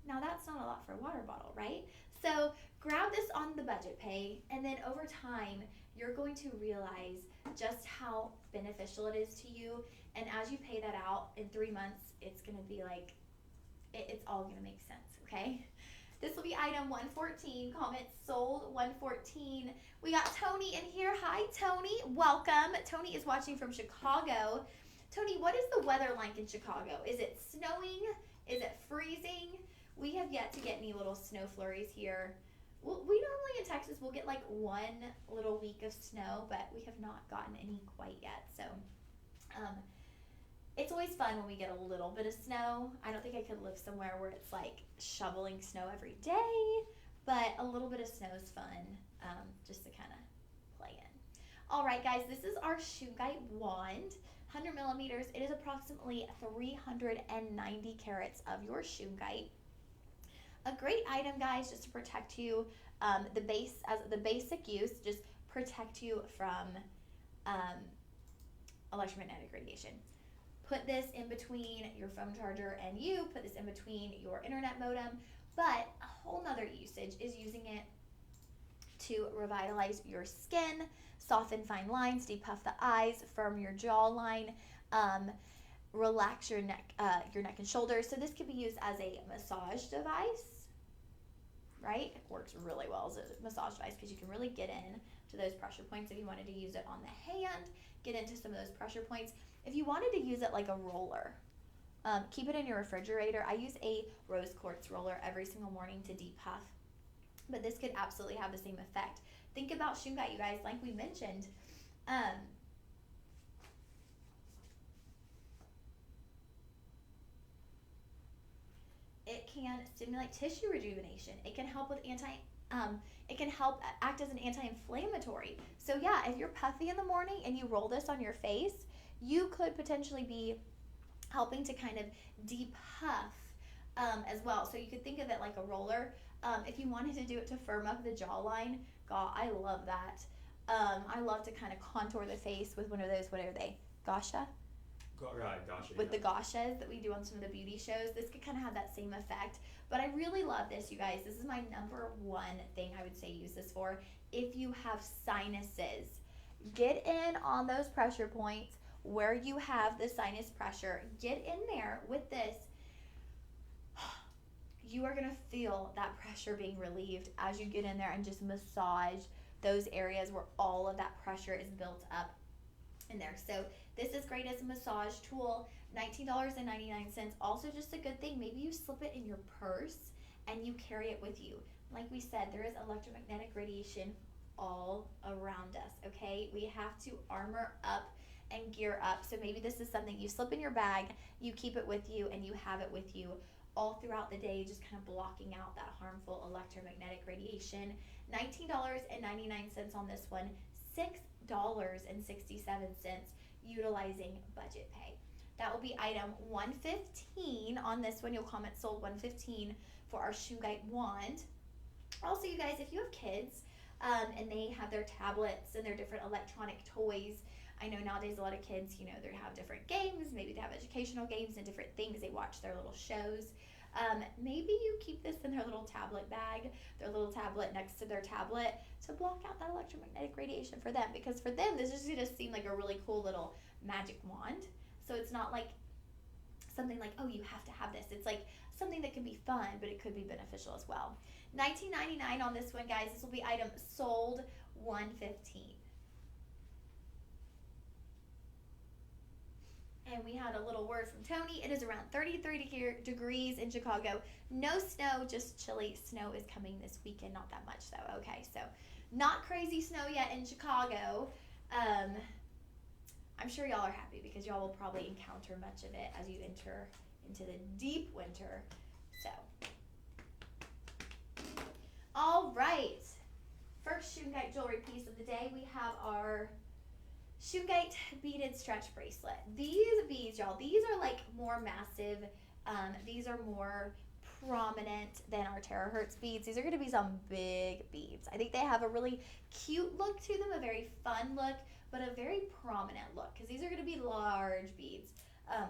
Now that's not a lot for a water bottle, right? So grab this on the budget pay, and then over time, you're going to realize just how beneficial it is to you. And as you pay that out in 3 months, it's going to be like, it's all going to make sense, okay? This will be item 114, comment sold 114. We got Tony in here. Hi, Tony. Welcome. Tony is watching from Chicago. Tony, what is the weather like in Chicago? Is it snowing? Is it freezing? We have yet to get any little snow flurries here. We normally in Texas, we'll get like one little week of snow, but we have not gotten any quite yet. So it's always fun when we get a little bit of snow. I don't think I could live somewhere where it's like shoveling snow every day, but a little bit of snow is fun just to kind of play in. All right, guys, this is our Shungite wand. 100 millimeters. It is approximately 390 carats of your Shungite. A great item, guys, just to protect you, the basic use, just protect you from electromagnetic radiation. Put this in between your phone charger and you, put this in between your internet modem, but a whole nother usage is using it to revitalize your skin, soften fine lines, depuff the eyes, firm your jawline, relax your neck and shoulders. So this could be used as a massage device, right? It works really well as a massage device because you can really get in to those pressure points. If you wanted to use it on the hand, get into some of those pressure points. If you wanted to use it like a roller, keep it in your refrigerator. I use a rose quartz roller every single morning to depuff, but this could absolutely have the same effect. Think about Shungite, you guys, like we mentioned. It can stimulate tissue rejuvenation. It can help with it can help act as an anti-inflammatory. So yeah, if you're puffy in the morning and you roll this on your face, you could potentially be helping to kind of depuff as well. So you could think of it like a roller. If you wanted to do it to firm up the jawline, God, I love that. I love to kind of contour the face with one of those, what are they, gosha? Right, gotcha. With the gauches that we do on some of the beauty shows. This could kind of have that same effect. But I really love this, you guys. This is my number one thing I would say use this for. If you have sinuses, get in on those pressure points where you have the sinus pressure. Get in there with this. You are going to feel that pressure being relieved as you get in there and just massage those areas where all of that pressure is built up in there. So this is great as a massage tool. $19.99. Also just a good thing, maybe you slip it in your purse and you carry it with you. Like we said, there is electromagnetic radiation all around us, okay? We have to armor up and gear up. So maybe this is something you slip in your bag, you keep it with you, and you have it with you all throughout the day, just kind of blocking out that harmful electromagnetic radiation. $19.99 on this one, $6.67 utilizing budget pay. That will be item 115 on this one. You'll comment sold 115 for our Shungite wand. Also, you guys, if you have kids and they have their tablets and their different electronic toys, I know nowadays a lot of kids, you know, they have different games. Maybe they have educational games and different things. They watch their little shows. Maybe you keep this in their little tablet bag, their little tablet next to their tablet to block out that electromagnetic radiation for them. Because for them, this is going to seem like a really cool little magic wand. So it's not like something like, oh, you have to have this. It's like something that can be fun, but it could be beneficial as well. $19.99 on this one, guys. This will be item sold $115. And we had a little word from Tony. It is around 33 degrees in Chicago. No snow, just chilly. Snow is coming this weekend. Not that much, though. Okay, so not crazy snow yet in Chicago. I'm sure y'all are happy because y'all will probably encounter much of it as you enter into the deep winter. So, all right. First Shungite jewelry piece of the day, we have our Shungite beaded stretch bracelet. These beads, y'all, these are like more massive. These are more prominent than our Terahertz beads. These are going to be some big beads. I think they have a really cute look to them, a very fun look, but a very prominent look because these are going to be large beads.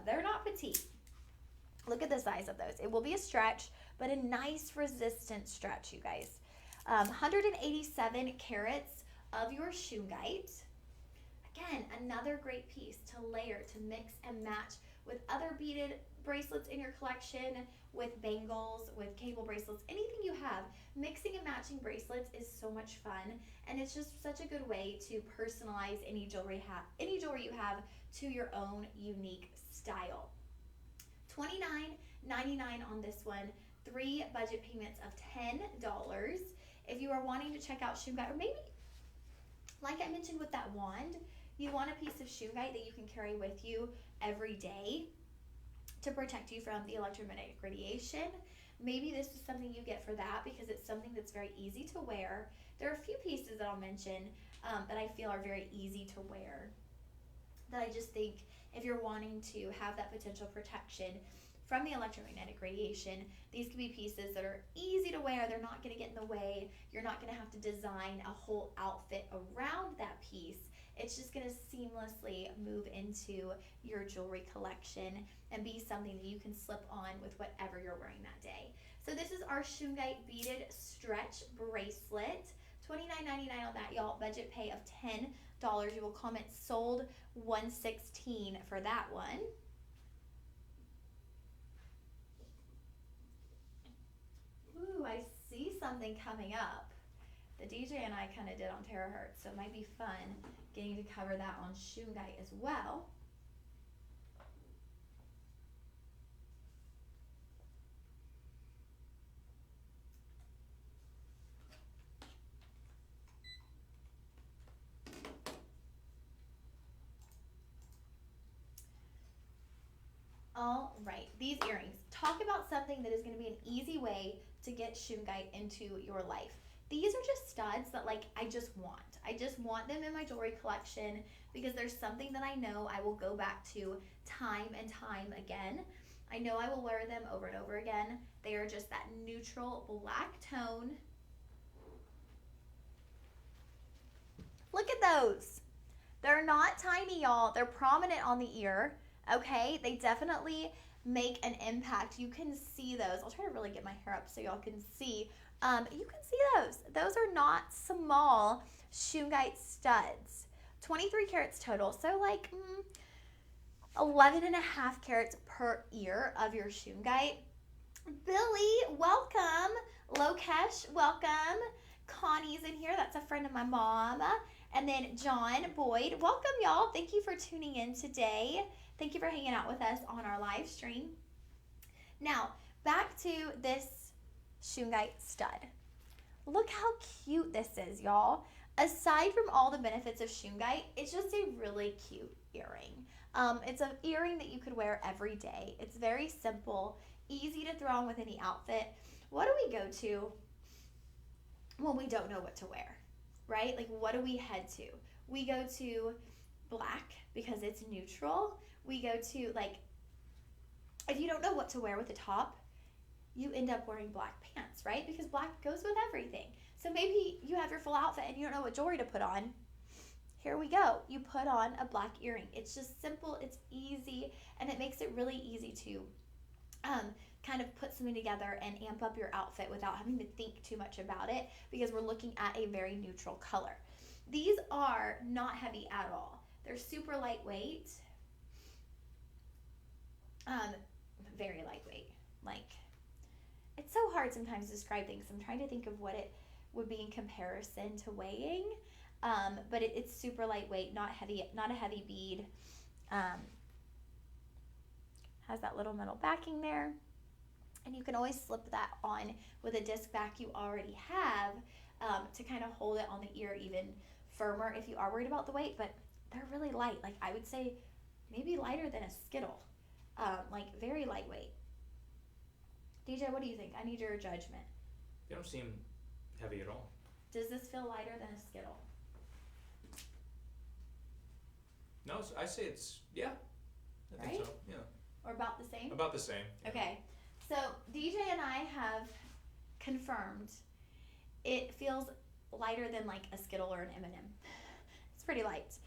They're not petite. Look at the size of those. It will be a stretch, but a nice resistant stretch, you guys. 187 carats of your Shungite. Again, another great piece to layer, to mix and match with other beaded bracelets in your collection, with bangles, with cable bracelets, anything you have. Mixing and matching bracelets is so much fun, and it's just such a good way to personalize any jewelry you have to your own unique style. $29.99 on this one. 3 budget payments of $10. If you are wanting to check out Shungite, or maybe, like I mentioned with that wand, you want a piece of Shungite that you can carry with you every day to protect you from the electromagnetic radiation. Maybe this is something you get for that because it's something that's very easy to wear. There are a few pieces that I'll mention that I feel are very easy to wear, that I just think if you're wanting to have that potential protection from the electromagnetic radiation, these could be pieces that are easy to wear. They're not going to get in the way. You're not going to have to design a whole outfit around that piece. It's just going to seamlessly move into your jewelry collection and be something that you can slip on with whatever you're wearing that day. So this is our Shungite beaded stretch bracelet. $29.99 on that, y'all. Budget pay of $10. You will comment sold 116 for that one. Ooh, I see something coming up. The DJ and I kind of did on Terahertz, so it might be fun getting to cover that on Shungite as well. All right, these earrings. Talk about something that is going to be an easy way to get Shungite into your life. These are just studs that I just want. I just want them in my jewelry collection because there's something that I know I will go back to time and time again. I know I will wear them over and over again. They are just that neutral black tone. Look at those. They're not tiny, y'all. They're prominent on the ear. Okay, they definitely make an impact. You can see those. I'll try to really get my hair up so y'all can see. You can see those. Those are not small Shungite studs. 23 carats total, so 11 and a half carats per ear of your Shungite. Billy, welcome. Lokesh, welcome. Connie's in here. That's a friend of my mom. And then John Boyd, welcome, y'all. Thank you for tuning in today. Thank you for hanging out with us on our live stream. Now, back to this Shungite stud. Look how cute this is, y'all. Aside from all the benefits of Shungite, it's just a really cute earring. It's an earring that you could wear every day. It's very simple, easy to throw on with any outfit. What do we go to when we don't know what to wear, right? What do we head to? We go to black because it's neutral. We go to, if you don't know what to wear with the top, you end up wearing black pants, right? Because black goes with everything. So maybe you have your full outfit and you don't know what jewelry to put on. Here we go. You put on a black earring. It's just simple, it's easy, and it makes it really easy to kind of put something together and amp up your outfit without having to think too much about it because we're looking at a very neutral color. These are not heavy at all. They're super lightweight. Very lightweight. It's so hard sometimes to describe things. I'm trying to think of what it would be in comparison to weighing. But it's super lightweight, not heavy, not a heavy bead. Has that little metal backing there. And you can always slip that on with a disc back you already have to kind of hold it on the ear even firmer if you are worried about the weight. But they're really light. Like I would say maybe lighter than a Skittle. Like very lightweight. DJ, what do you think? I need your judgment. They don't seem heavy at all. Does this feel lighter than a Skittle? No, I say it's, yeah. I think Right? so, yeah. Or about the same? About the same. Yeah. Okay. So DJ and I have confirmed it feels lighter than like a Skittle or an M&M. It's pretty light.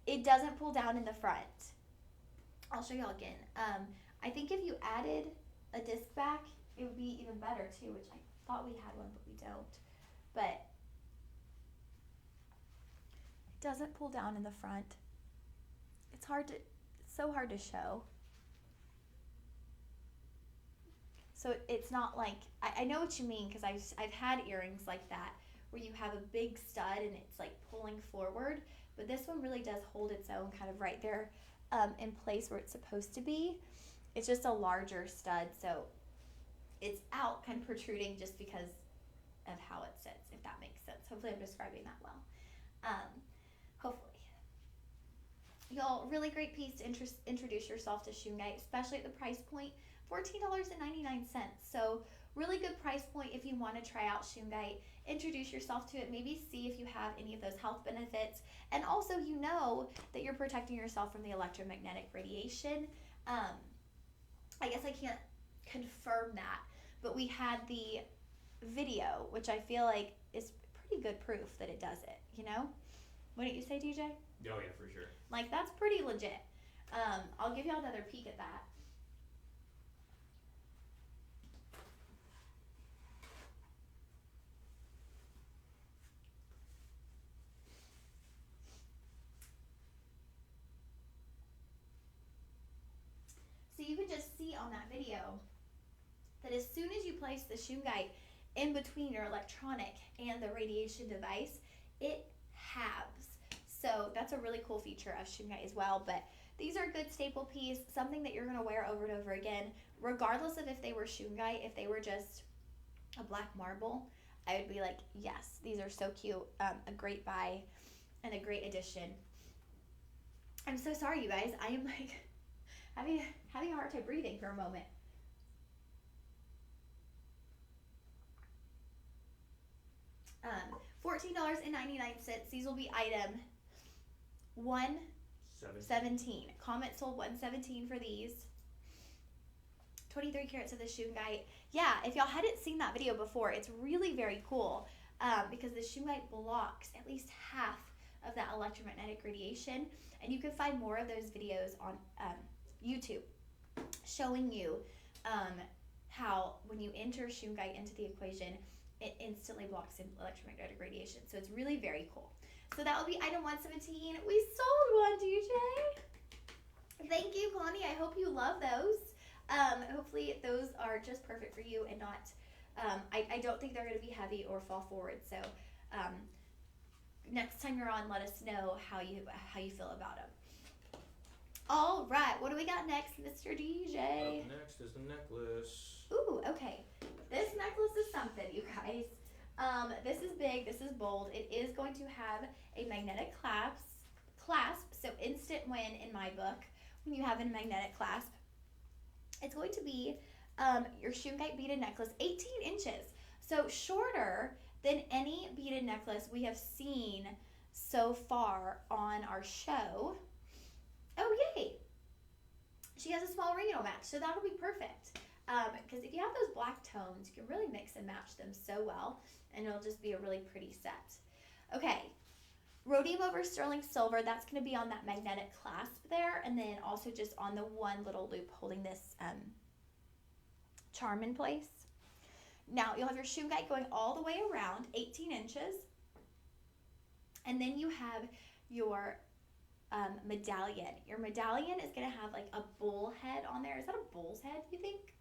It doesn't pull down in the front. I'll show y'all again. I think if you added a disc back, it would be even better too, which I thought we had one, but we don't. But it doesn't pull down in the front. It's so hard to show. So it's not like, I know what you mean, because I've had earrings like that where you have a big stud and it's like pulling forward, but this one really does hold its own kind of right there in place where it's supposed to be. It's just a larger stud, so it's out kind of protruding just because of how it sits, if that makes sense. Hopefully I'm describing that well. Hopefully. Y'all, really great piece to introduce yourself to Shungite, especially at the price point, $14.99. So really good price point if you want to try out Shungite, introduce yourself to it, maybe see if you have any of those health benefits, and also you know that you're protecting yourself from the electromagnetic radiation. I guess I can't confirm that, but we had the video, which I feel like is pretty good proof that it does it, you know? Wouldn't you say, DJ? Oh yeah, for sure. Like, that's pretty legit. I'll give y'all another peek at that. So you can just see on that video that as soon as you place the Shungite in between your electronic and the radiation device, it halves. So that's a really cool feature of Shungite as well. But these are a good staple piece, something that you're going to wear over and over again, regardless of if they were Shungite. If they were just a black marble, I would be like, yes, these are so cute. A great buy and a great addition. I'm so sorry, you guys. I am like having a hard time breathing for a moment. $14.99. These will be item 117. Comet sold 117 for these. 23 carats of the Shungite. Yeah, if y'all hadn't seen that video before, it's really very cool because the Shungite blocks at least half of that electromagnetic radiation, and you can find more of those videos on YouTube showing you how when you enter Shungite into the equation, it instantly blocks electromagnetic radiation. So it's really very cool. So that will be item 117. We sold one, DJ. Thank you, Connie. I hope you love those. Hopefully those are just perfect for you and not, I don't think they're going to be heavy or fall forward. So next time you're on, let us know how you feel about them. All right, what do we got next, Mr. DJ? Up next is the necklace. Ooh, okay. This necklace is something, you guys. This is big, this is bold. It is going to have a magnetic clasp, so instant win in my book when you have a magnetic clasp. It's going to be your Shungite beaded necklace, 18 inches. So shorter than any beaded necklace we have seen so far on our show. Oh, yay! She has a small ring it'll match, so that'll be perfect. Because if you have those black tones, you can really mix and match them so well, and it'll just be a really pretty set. Okay, rhodium over sterling silver, that's going to be on that magnetic clasp there, and then also just on the one little loop holding this charm in place. Now, you'll have your Shungite going all the way around, 18 inches, and then you have your medallion. Your medallion is going to have like a bull head on there. Is that a bull's head, you think?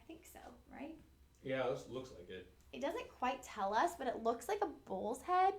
I think so, right? Yeah, this looks like it. It doesn't quite tell us, but it looks like a bull's head.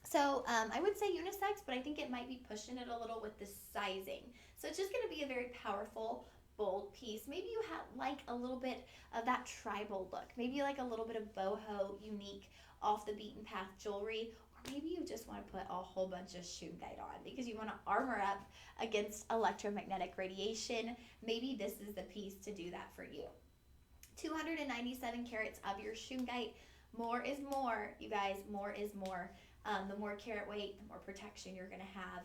So I would say unisex, but I think it might be pushing it a little with the sizing. So it's just going to be a very powerful, bold piece. Maybe you have like a little bit of that tribal look. Maybe like a little bit of boho, unique, off the beaten path jewelry. Or maybe you just want to put a whole bunch of Shungite on because you want to armor up against electromagnetic radiation. Maybe this is the piece to do that for you. 297 carats of your Shungite. More is more, you guys. More is more. The more carat weight, the more protection you're going to have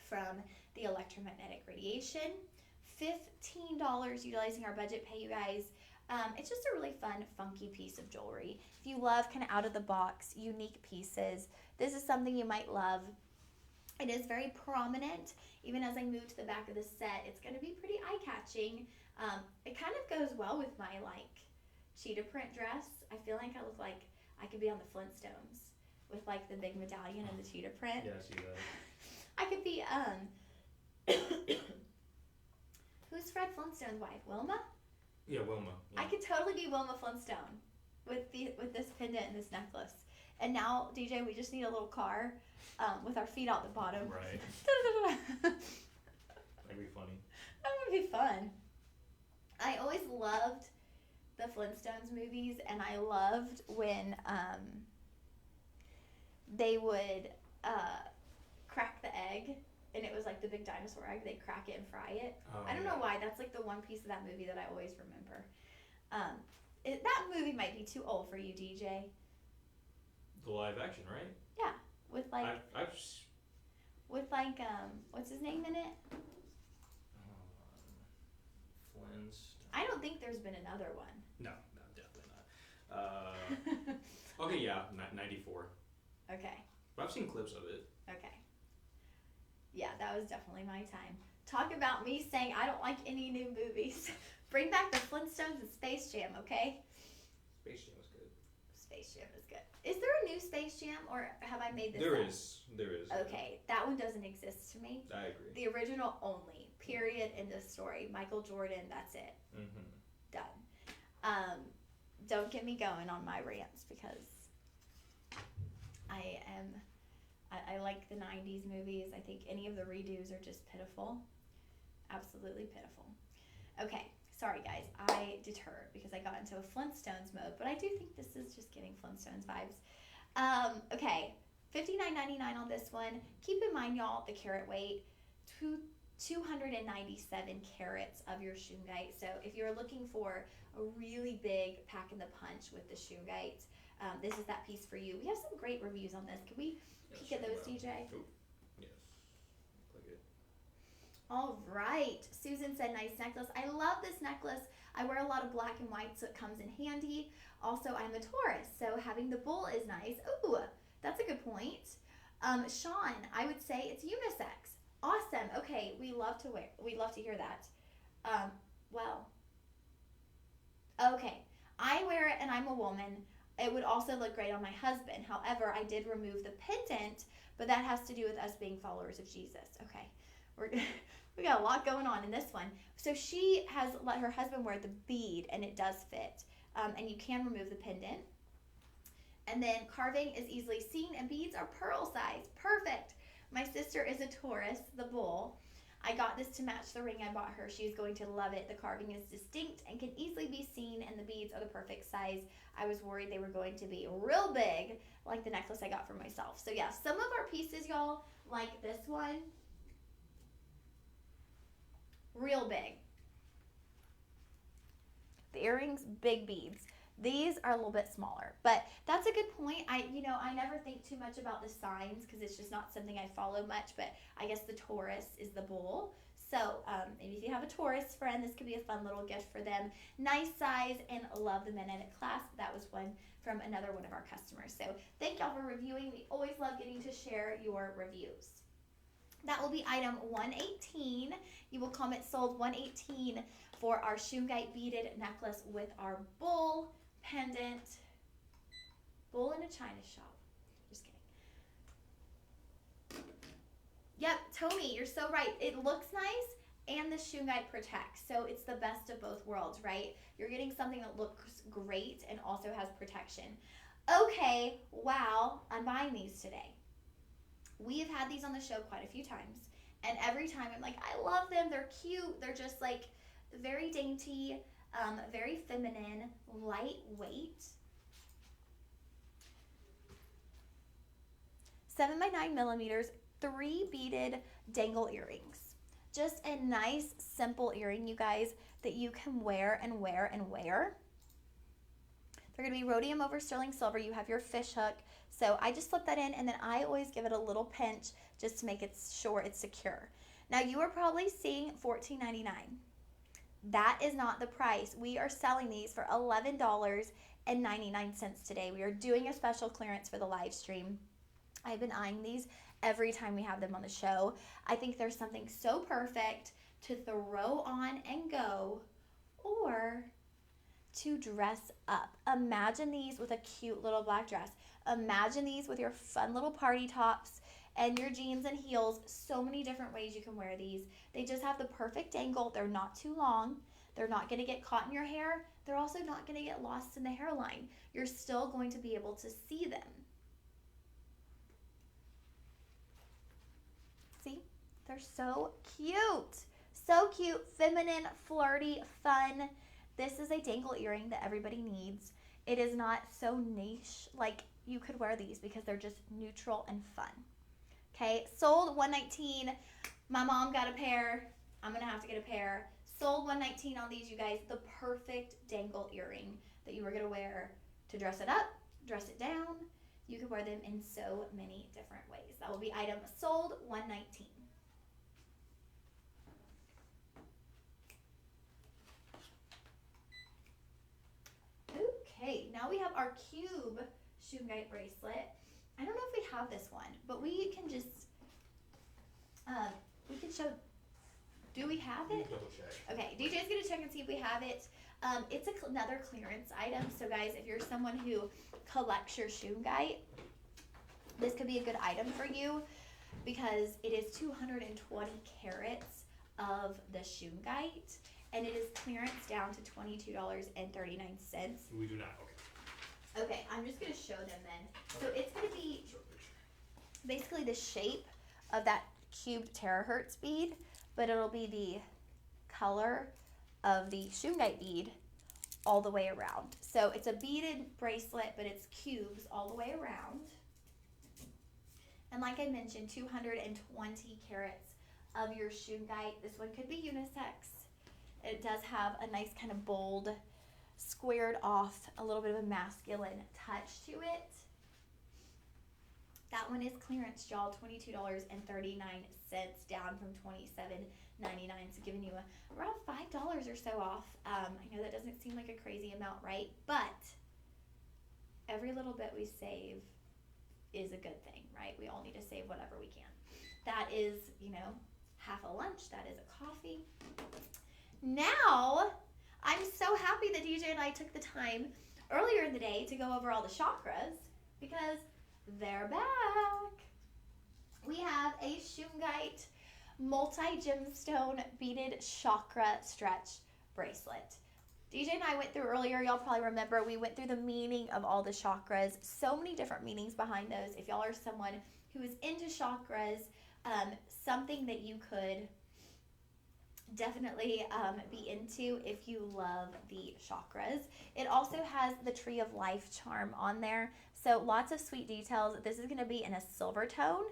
from the electromagnetic radiation. $15 utilizing our budget pay, you guys. It's just a really fun, funky piece of jewelry. If you love kind of out of the box, unique pieces, this is something you might love. It is very prominent. Even as I move to the back of the set, it's going to be pretty eye-catching. It kind of goes well with my cheetah print dress. I feel like I look like I could be on the Flintstones with the big medallion and the cheetah print. Yeah, I see that. I could be who's Fred Flintstone's wife? Wilma? Yeah, Wilma. Yeah. I could totally be Wilma Flintstone with this pendant and this necklace. And now, DJ, we just need a little car with our feet out the bottom. Right. That'd be funny. That would be fun. I always loved the Flintstones movies, and I loved when they would crack the egg, and it was the big dinosaur egg. They'd crack it and fry it. Oh, I don't know why. That's the one piece of that movie that I always remember. That movie might be too old for you, DJ. The live action, right? Yeah, with I've what's his name in it? Flintstones. I don't think there's been another one. No, definitely not. Okay, yeah, 94. Okay. But I've seen clips of it. Okay. Yeah, that was definitely my time. Talk about me saying I don't like any new movies. Bring back the Flintstones and Space Jam, okay? Space Jam was good. Space Jam is good. Is there a new Space Jam, or have I made this There up? There is. Okay, that one doesn't exist to me. I agree. The original only. Period. End of story. Michael Jordan. That's it. Mm-hmm. Done. Don't get me going on my rants because I like the 90s movies. I think any of the redos are just pitiful. Absolutely pitiful. Okay, sorry guys. I deterred because I got into a Flintstones mode, but I do think this is just giving Flintstones vibes. Okay, $59.99 on this one. Keep in mind, y'all, the carat weight, 297 carats of your Shungite. So if you're looking for a really big pack in the punch with the Shungite, this is that piece for you. We have some great reviews on this. Can we peek at those, DJ? Oh, yes. Click it. All right. Susan said, nice necklace. I love this necklace. I wear a lot of black and white, so it comes in handy. Also, I'm a Taurus, so having the bull is nice. Ooh, that's a good point. Sean, I would say it's unisex. Awesome. Okay, we love to hear that. Well, okay. I wear it and I'm a woman. It would also look great on my husband. However, I did remove the pendant, but that has to do with us being followers of Jesus. Okay. We got a lot going on in this one. So she has let her husband wear the bead, and it does fit. And you can remove the pendant. And then carving is easily seen, and beads are pearl size. Perfect. My sister is a Taurus, the bull. I got this to match the ring I bought her. She's going to love it. The carving is distinct and can easily be seen, and the beads are the perfect size. I was worried they were going to be real big, like the necklace I got for myself. So yeah, some of our pieces, y'all, like this one, real big. The earrings, big beads. These are a little bit smaller, but that's a good point. I never think too much about the signs because it's just not something I follow much, but I guess the Taurus is the bull. So maybe if you have a Taurus friend, this could be a fun little gift for them. Nice size, and love the magnetic clasp. That was one from another one of our customers. So thank y'all for reviewing. We always love getting to share your reviews. That will be item 118. You will comment sold 118 for our Shungite beaded necklace with our bull pendant. Bull in a china shop. Just kidding. Yep, Tony, you're so right. It looks nice and the Shungite protects. So it's the best of both worlds, right? You're getting something that looks great and also has protection. Okay, wow, I'm buying these today. We have had these on the show quite a few times. And every time I'm like, I love them. They're cute. They're just like very dainty, very feminine, lightweight. 7 by 9 millimeters, 3 beaded dangle earrings. Just a nice, simple earring, you guys, that you can wear and wear and wear. They're going to be rhodium over sterling silver. You have your fish hook. So I just slip that in, and then I always give it a little pinch just to make it sure it's secure. Now, you are probably seeing $14.99. That is not the price. We are selling these for $11.99 today. We are doing a special clearance for the live stream. I've been eyeing these every time we have them on the show. I think there's something so perfect to throw on and go, or to dress up. Imagine these with a cute little black dress. Imagine these with your fun little party tops and your jeans and heels. So many different ways you can wear these. They just have the perfect angle. They're not too long. They're not going to get caught in your hair. They're also not going to get lost in the hairline. You're still going to be able to see them. See? They're so cute. So cute, feminine, flirty, fun. This is a dangle earring that everybody needs. It is not so niche. Like, you could wear these because they're just neutral and fun. Okay, sold $119. My mom got a pair. I'm going to have to get a pair. Sold $119 on these, you guys. The perfect dangle earring that you were going to wear to dress it up, dress it down. You could wear them in so many different ways. That will be item sold $119. Okay, now we have our cube Shungite bracelet. I don't know if we have this one, but we can just, we can show, do we have it? Double check. Okay, DJ's gonna check and see if we have it. It's another clearance item, so guys, if you're someone who collects your Shungite, this could be a good item for you because it is 220 carats of the Shungite, and it is clearance down to $22.39. We do not. Okay, I'm just going to show them then. So it's going to be basically the shape of that cubed terahertz bead, but it'll be the color of the Shungite bead all the way around. So it's a beaded bracelet, but it's cubes all the way around. And like I mentioned, 220 carats of your Shungite. This one could be unisex. It does have a nice kind of bold, squared off, a little bit of a masculine touch to it. That one is clearance, y'all, $22.39 down from $27.99, so giving you around $5 or so off. I know that doesn't seem like a crazy amount, right? But every little bit we save is a good thing, right? We all need to save whatever we can. That is, half a lunch. That is a coffee. Now, I'm so happy that DJ and I took the time earlier in the day to go over all the chakras because they're back. We have a Shungite multi-gemstone beaded chakra stretch bracelet. DJ and I went through earlier, y'all probably remember, we went through the meaning of all the chakras. So many different meanings behind those. If y'all are someone who is into chakras, something that you could definitely be into if you love the chakras. It also has the Tree of Life charm on there. So lots of sweet details. This is going to be in a silver tone.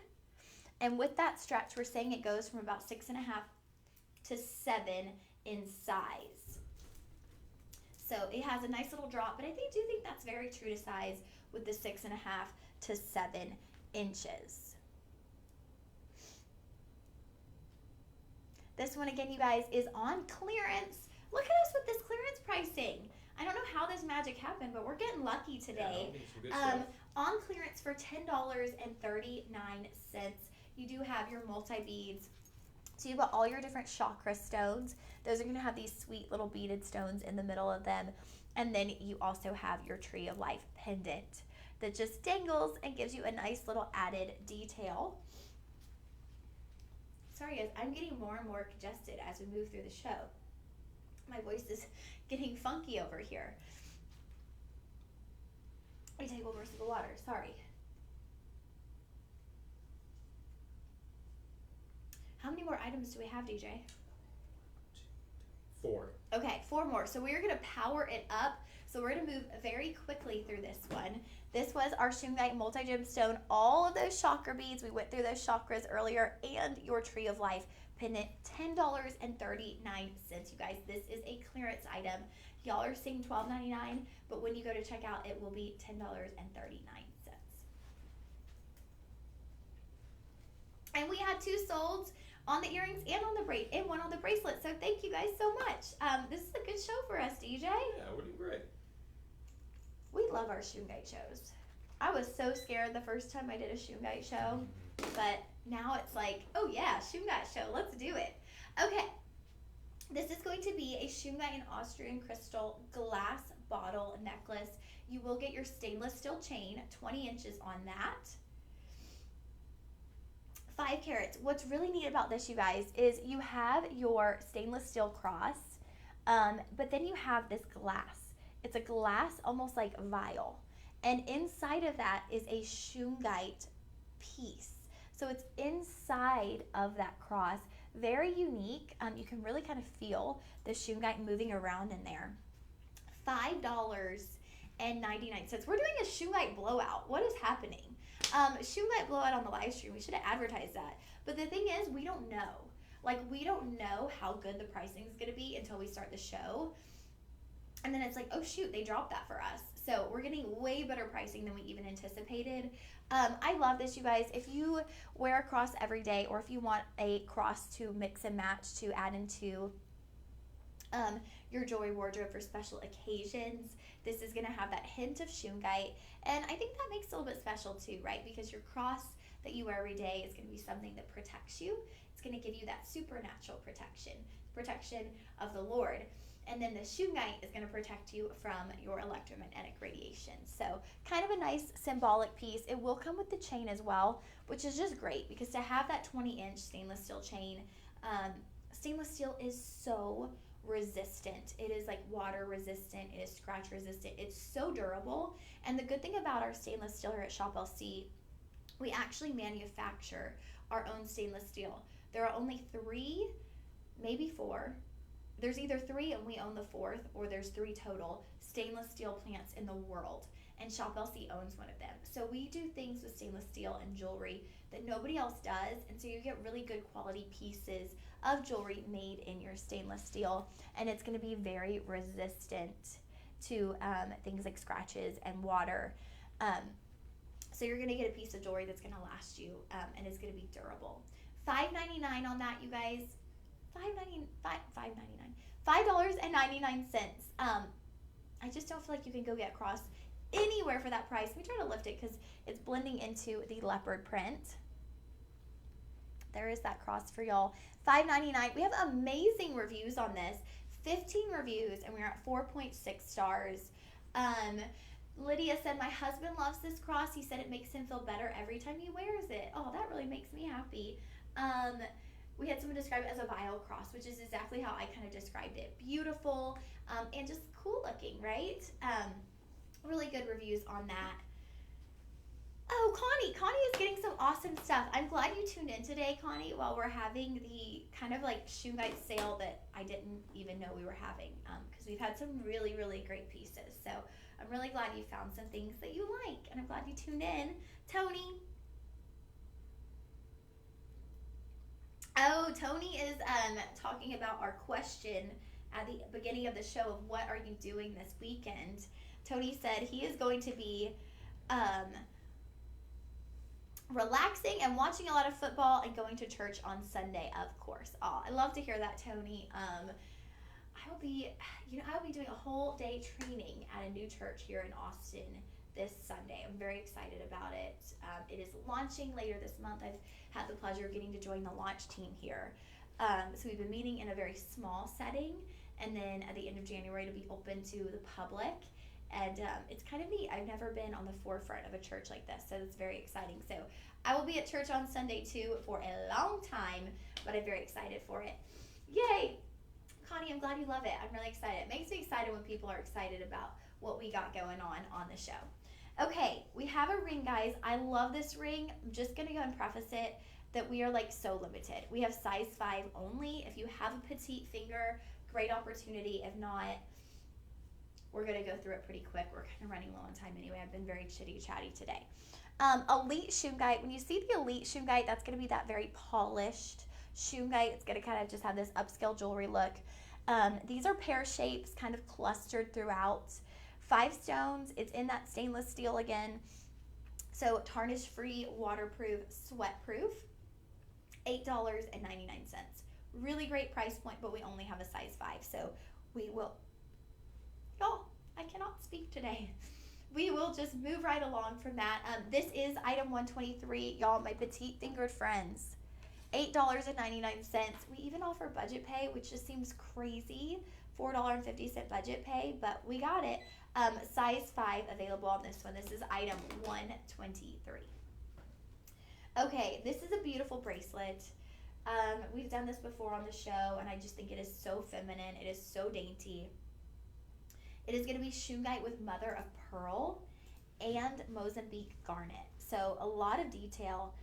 And with that stretch, we're saying it goes from about 6.5 to 7 in size. So it has a nice little drop, but I do think that's very true to size with the 6.5 to 7 inches. This one, again, you guys, is on clearance. Look at us with this clearance pricing. I don't know how this magic happened, but we're getting lucky today. Yeah, on clearance for $10.39. You do have your multi-beads. So you've got all your different chakra stones. Those are going to have these sweet little beaded stones in the middle of them. And then you also have your Tree of Life pendant that just dangles and gives you a nice little added detail. Sorry guys, I'm getting more and more congested as we move through the show. My voice is getting funky over here. I take a little sip of water, sorry. How many more items do we have, DJ? 4. Okay, 4 more. So we're going to power it up. So we're going to move very quickly through this one. This was our Shungite multi-gemstone. All of those chakra beads, we went through those chakras earlier, and your Tree of Life pendant, $10.39. You guys, this is a clearance item. Y'all are seeing $12.99, but when you go to checkout, it will be $10.39. And we had 2 solds on the earrings and on the and one on the bracelet. So thank you guys so much. This is a good show for us, DJ. Yeah, we're doing great. We love our Shungite shows. I was so scared the first time I did a Shungite show, but now it's like, oh yeah, Shungite show, let's do it. Okay, this is going to be a Shungite and Austrian crystal glass bottle necklace. You will get your stainless steel chain, 20 inches on that. 5 carats. What's really neat about this, you guys, is you have your stainless steel cross, but then you have this glass. It's a glass, almost like vial. And inside of that is a Shungite piece. So it's inside of that cross. Very unique. You can really kind of feel the Shungite moving around in there. $5.99. We're doing a Shungite blowout. What is happening? Shungite blowout on the live stream. We should have advertised that. But the thing is, we don't know. Like, we don't know how good the pricing is going to be until we start the show. And then it's like, oh shoot, they dropped that for us. So we're getting way better pricing than we even anticipated. I love this, you guys. If you wear a cross every day, or if you want a cross to mix and match to add into your jewelry wardrobe for special occasions, this is going to have that hint of Shungite. And I think that makes it a little bit special too, right? Because your cross that you wear every day is going to be something that protects you. It's going to give you that supernatural protection of the Lord. And then the Shungite is going to protect you from your electromagnetic radiation. So kind of a nice symbolic piece. It will come with the chain as well, which is just great because to have that 20-inch stainless steel chain, stainless steel is so resistant. It is like water resistant. It is scratch resistant. It's so durable. And the good thing about our stainless steel here at Shop LC, we actually manufacture our own stainless steel. There are only 3, maybe 4. There's either 3 and we own the 4th, or there's 3 total stainless steel plants in the world, and Shop LC owns one of them. So we do things with stainless steel and jewelry that nobody else does, and so you get really good quality pieces of jewelry made in your stainless steel, and it's going to be very resistant to things like scratches and water. So you're going to get a piece of jewelry that's going to last you, and it's going to be durable. $5.99 on that, you guys. $5.99. I just don't feel like you can go get cross anywhere for that price. Let me try to lift it because it's blending into the leopard print. There is that cross for y'all. $5.99. We have amazing reviews on this. 15 reviews, and we're at 4.6 stars. Lydia said, my husband loves this cross. He said it makes him feel better every time he wears it. Oh, that really makes me happy. We had someone describe it as a vial cross, which is exactly how I kind of described it. Beautiful, and just cool looking, right? Really good reviews on that. Oh, Connie is getting some awesome stuff. I'm glad you tuned in today, Connie, while we're having the kind of like Shungite sale that I didn't even know we were having, because we've had some really, really great pieces. So I'm really glad you found some things that you like, and I'm glad you tuned in. Tony. Oh, Tony is talking about our question at the beginning of the show of what are you doing this weekend. Tony said he is going to be relaxing and watching a lot of football and going to church on Sunday, of course. Oh, I love to hear that, Tony. I will be doing a whole day training at a new church here in Austin this Sunday. I'm very excited about it. It is launching later this month. I've had the pleasure of getting to join the launch team here. So we've been meeting in a very small setting, and then at the end of January it'll be open to the public. And it's kind of neat. I've never been on the forefront of a church like this, so it's very exciting. So I will be at church on Sunday too for a long time, but I'm very excited for it. Yay! Connie, I'm glad you love it. I'm really excited. It makes me excited when people are excited about what we got going on the show. Okay, we have a ring, guys. I love this ring. I'm just going to go and preface it that we are like so limited. We have size 5 only. If you have a petite finger, great opportunity. If not, we're going to go through it pretty quick. We're kind of running low on time anyway. I've been very chitty-chatty today. Elite Shungite. When you see the Elite Shungite, that's going to be that very polished Shungite. It's going to kind of just have this upscale jewelry look. These are pear shapes, kind of clustered throughout. 5 stones. It's in that stainless steel again. So tarnish-free, waterproof, sweat-proof. $8.99. Really great price point, but we only have a size 5. So we will... Y'all, I cannot speak today. We will just move right along from that. This is item 123. Y'all, my petite-fingered friends. $8.99. We even offer budget pay, which just seems crazy. $4.50 budget pay, but we got it. Size 5 available on this one. This is item 123. Okay, this is a beautiful bracelet. We've done this before on the show, and I just think it is so feminine. It is so dainty. It is going to be Shungite with mother of pearl and Mozambique garnet. So a lot of detail.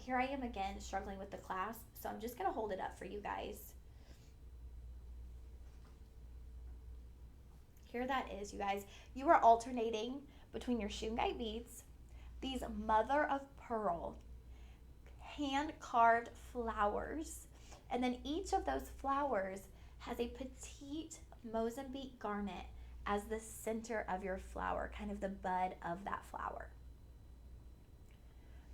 Here I am again struggling with the clasp, so I'm just going to hold it up for you guys. Here that is, you guys. You are alternating between your Shungite beads, these mother of pearl, hand-carved flowers, and then each of those flowers has a petite Mozambique garnet as the center of your flower, kind of the bud of that flower.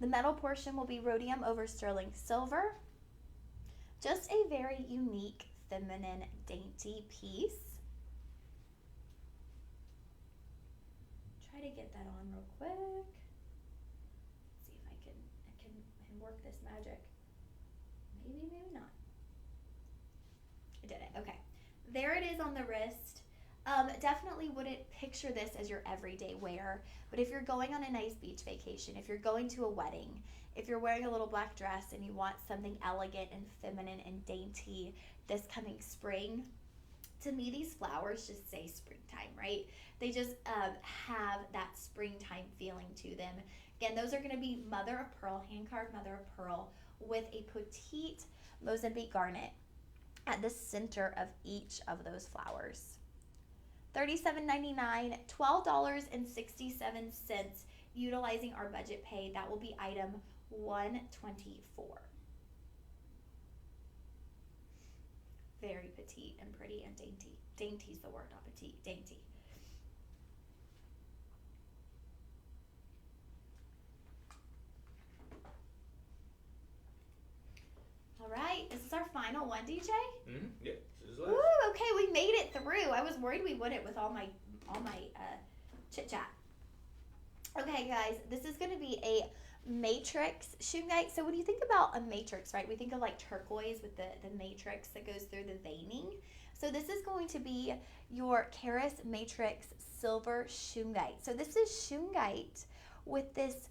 The metal portion will be rhodium over sterling silver. Just a very unique, feminine, dainty piece. Try to get that on real quick. See if I can work this magic. Maybe not. I did it. Okay. There it is on the wrist. Definitely wouldn't picture this as your everyday wear, but if you're going on a nice beach vacation, if you're going to a wedding, if you're wearing a little black dress and you want something elegant and feminine and dainty this coming spring, to me these flowers just say springtime, right? They just have that springtime feeling to them. Again, those are going to be mother of pearl, hand-carved mother of pearl with a petite Mozambique garnet at the center of each of those flowers. $37.99, $12.67, utilizing our budget pay. That will be item 124. Very petite and pretty and dainty. Dainty's the word, not petite. Dainty. All right, this is our final one, DJ. Yep. Ooh, okay, we made it through. I was worried we wouldn't with all my chit chat. Okay, guys, this is going to be a matrix Shungite. So when you think about a matrix, right, we think of like turquoise with the matrix that goes through the veining. So this is going to be your Keris Matrix Silver Shungite. So this is Shungite with this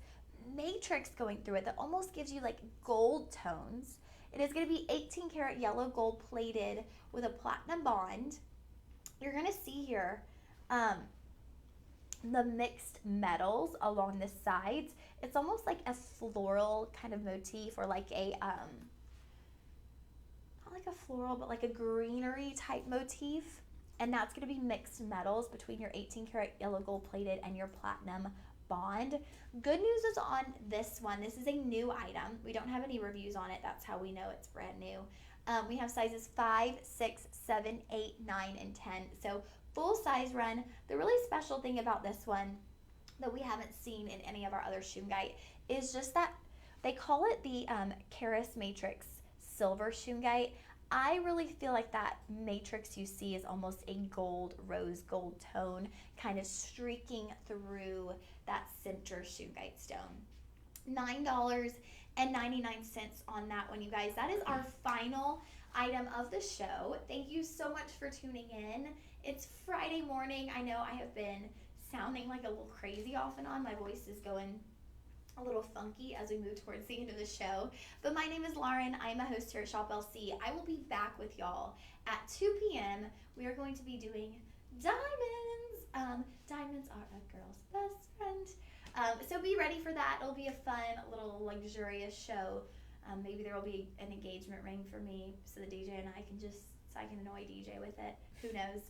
matrix going through it that almost gives you like gold tones. It is going to be 18 karat yellow gold plated with a platinum bond. You're going to see here the mixed metals along the sides. It's almost like a floral kind of motif, or like a, not like a floral, but like a greenery type motif. And that's going to be mixed metals between your 18 karat yellow gold plated and your platinum bond. Good news is on this one, this is a new item. We don't have any reviews on it. That's how we know it's brand new. We have sizes 5, 6, 7, 8, 9, and 10. So full size run. The really special thing about this one that we haven't seen in any of our other Shungite is just that they call it the Keris Matrix Silver Shungite. I really feel like that matrix you see is almost a gold, rose gold tone kind of streaking through that center Shungite stone. $9.99 on that one, you guys. That is our final item of the show. Thank you so much for tuning in. It's Friday morning. I know I have been sounding like a little crazy off and on. My voice is going a little funky as we move towards the end of the show. But my name is Lauren. I'm a host here at Shop LC. I will be back with y'all at 2 p.m. We are going to be doing diamonds. Diamonds are a girl's best friend. So be ready for that. It'll be a fun, little luxurious show. Maybe there will be an engagement ring for me so the DJ and I can just so I can annoy DJ with it. Who knows?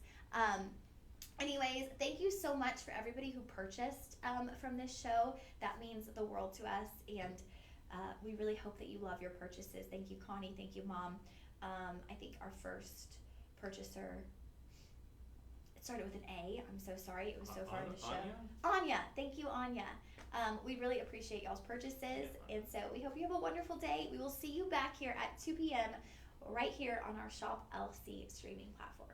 Anyways, thank you so much for everybody who purchased from this show. That means the world to us, and we really hope that you love your purchases. Thank you, Connie. Thank you, Mom. I think our first purchaser, it started with an A. I'm so sorry. It was so far in the show. Anya. Thank you, Anya. We really appreciate y'all's purchases, and so we hope you have a wonderful day. We will see you back here at 2 p.m. right here on our Shop LC streaming platform.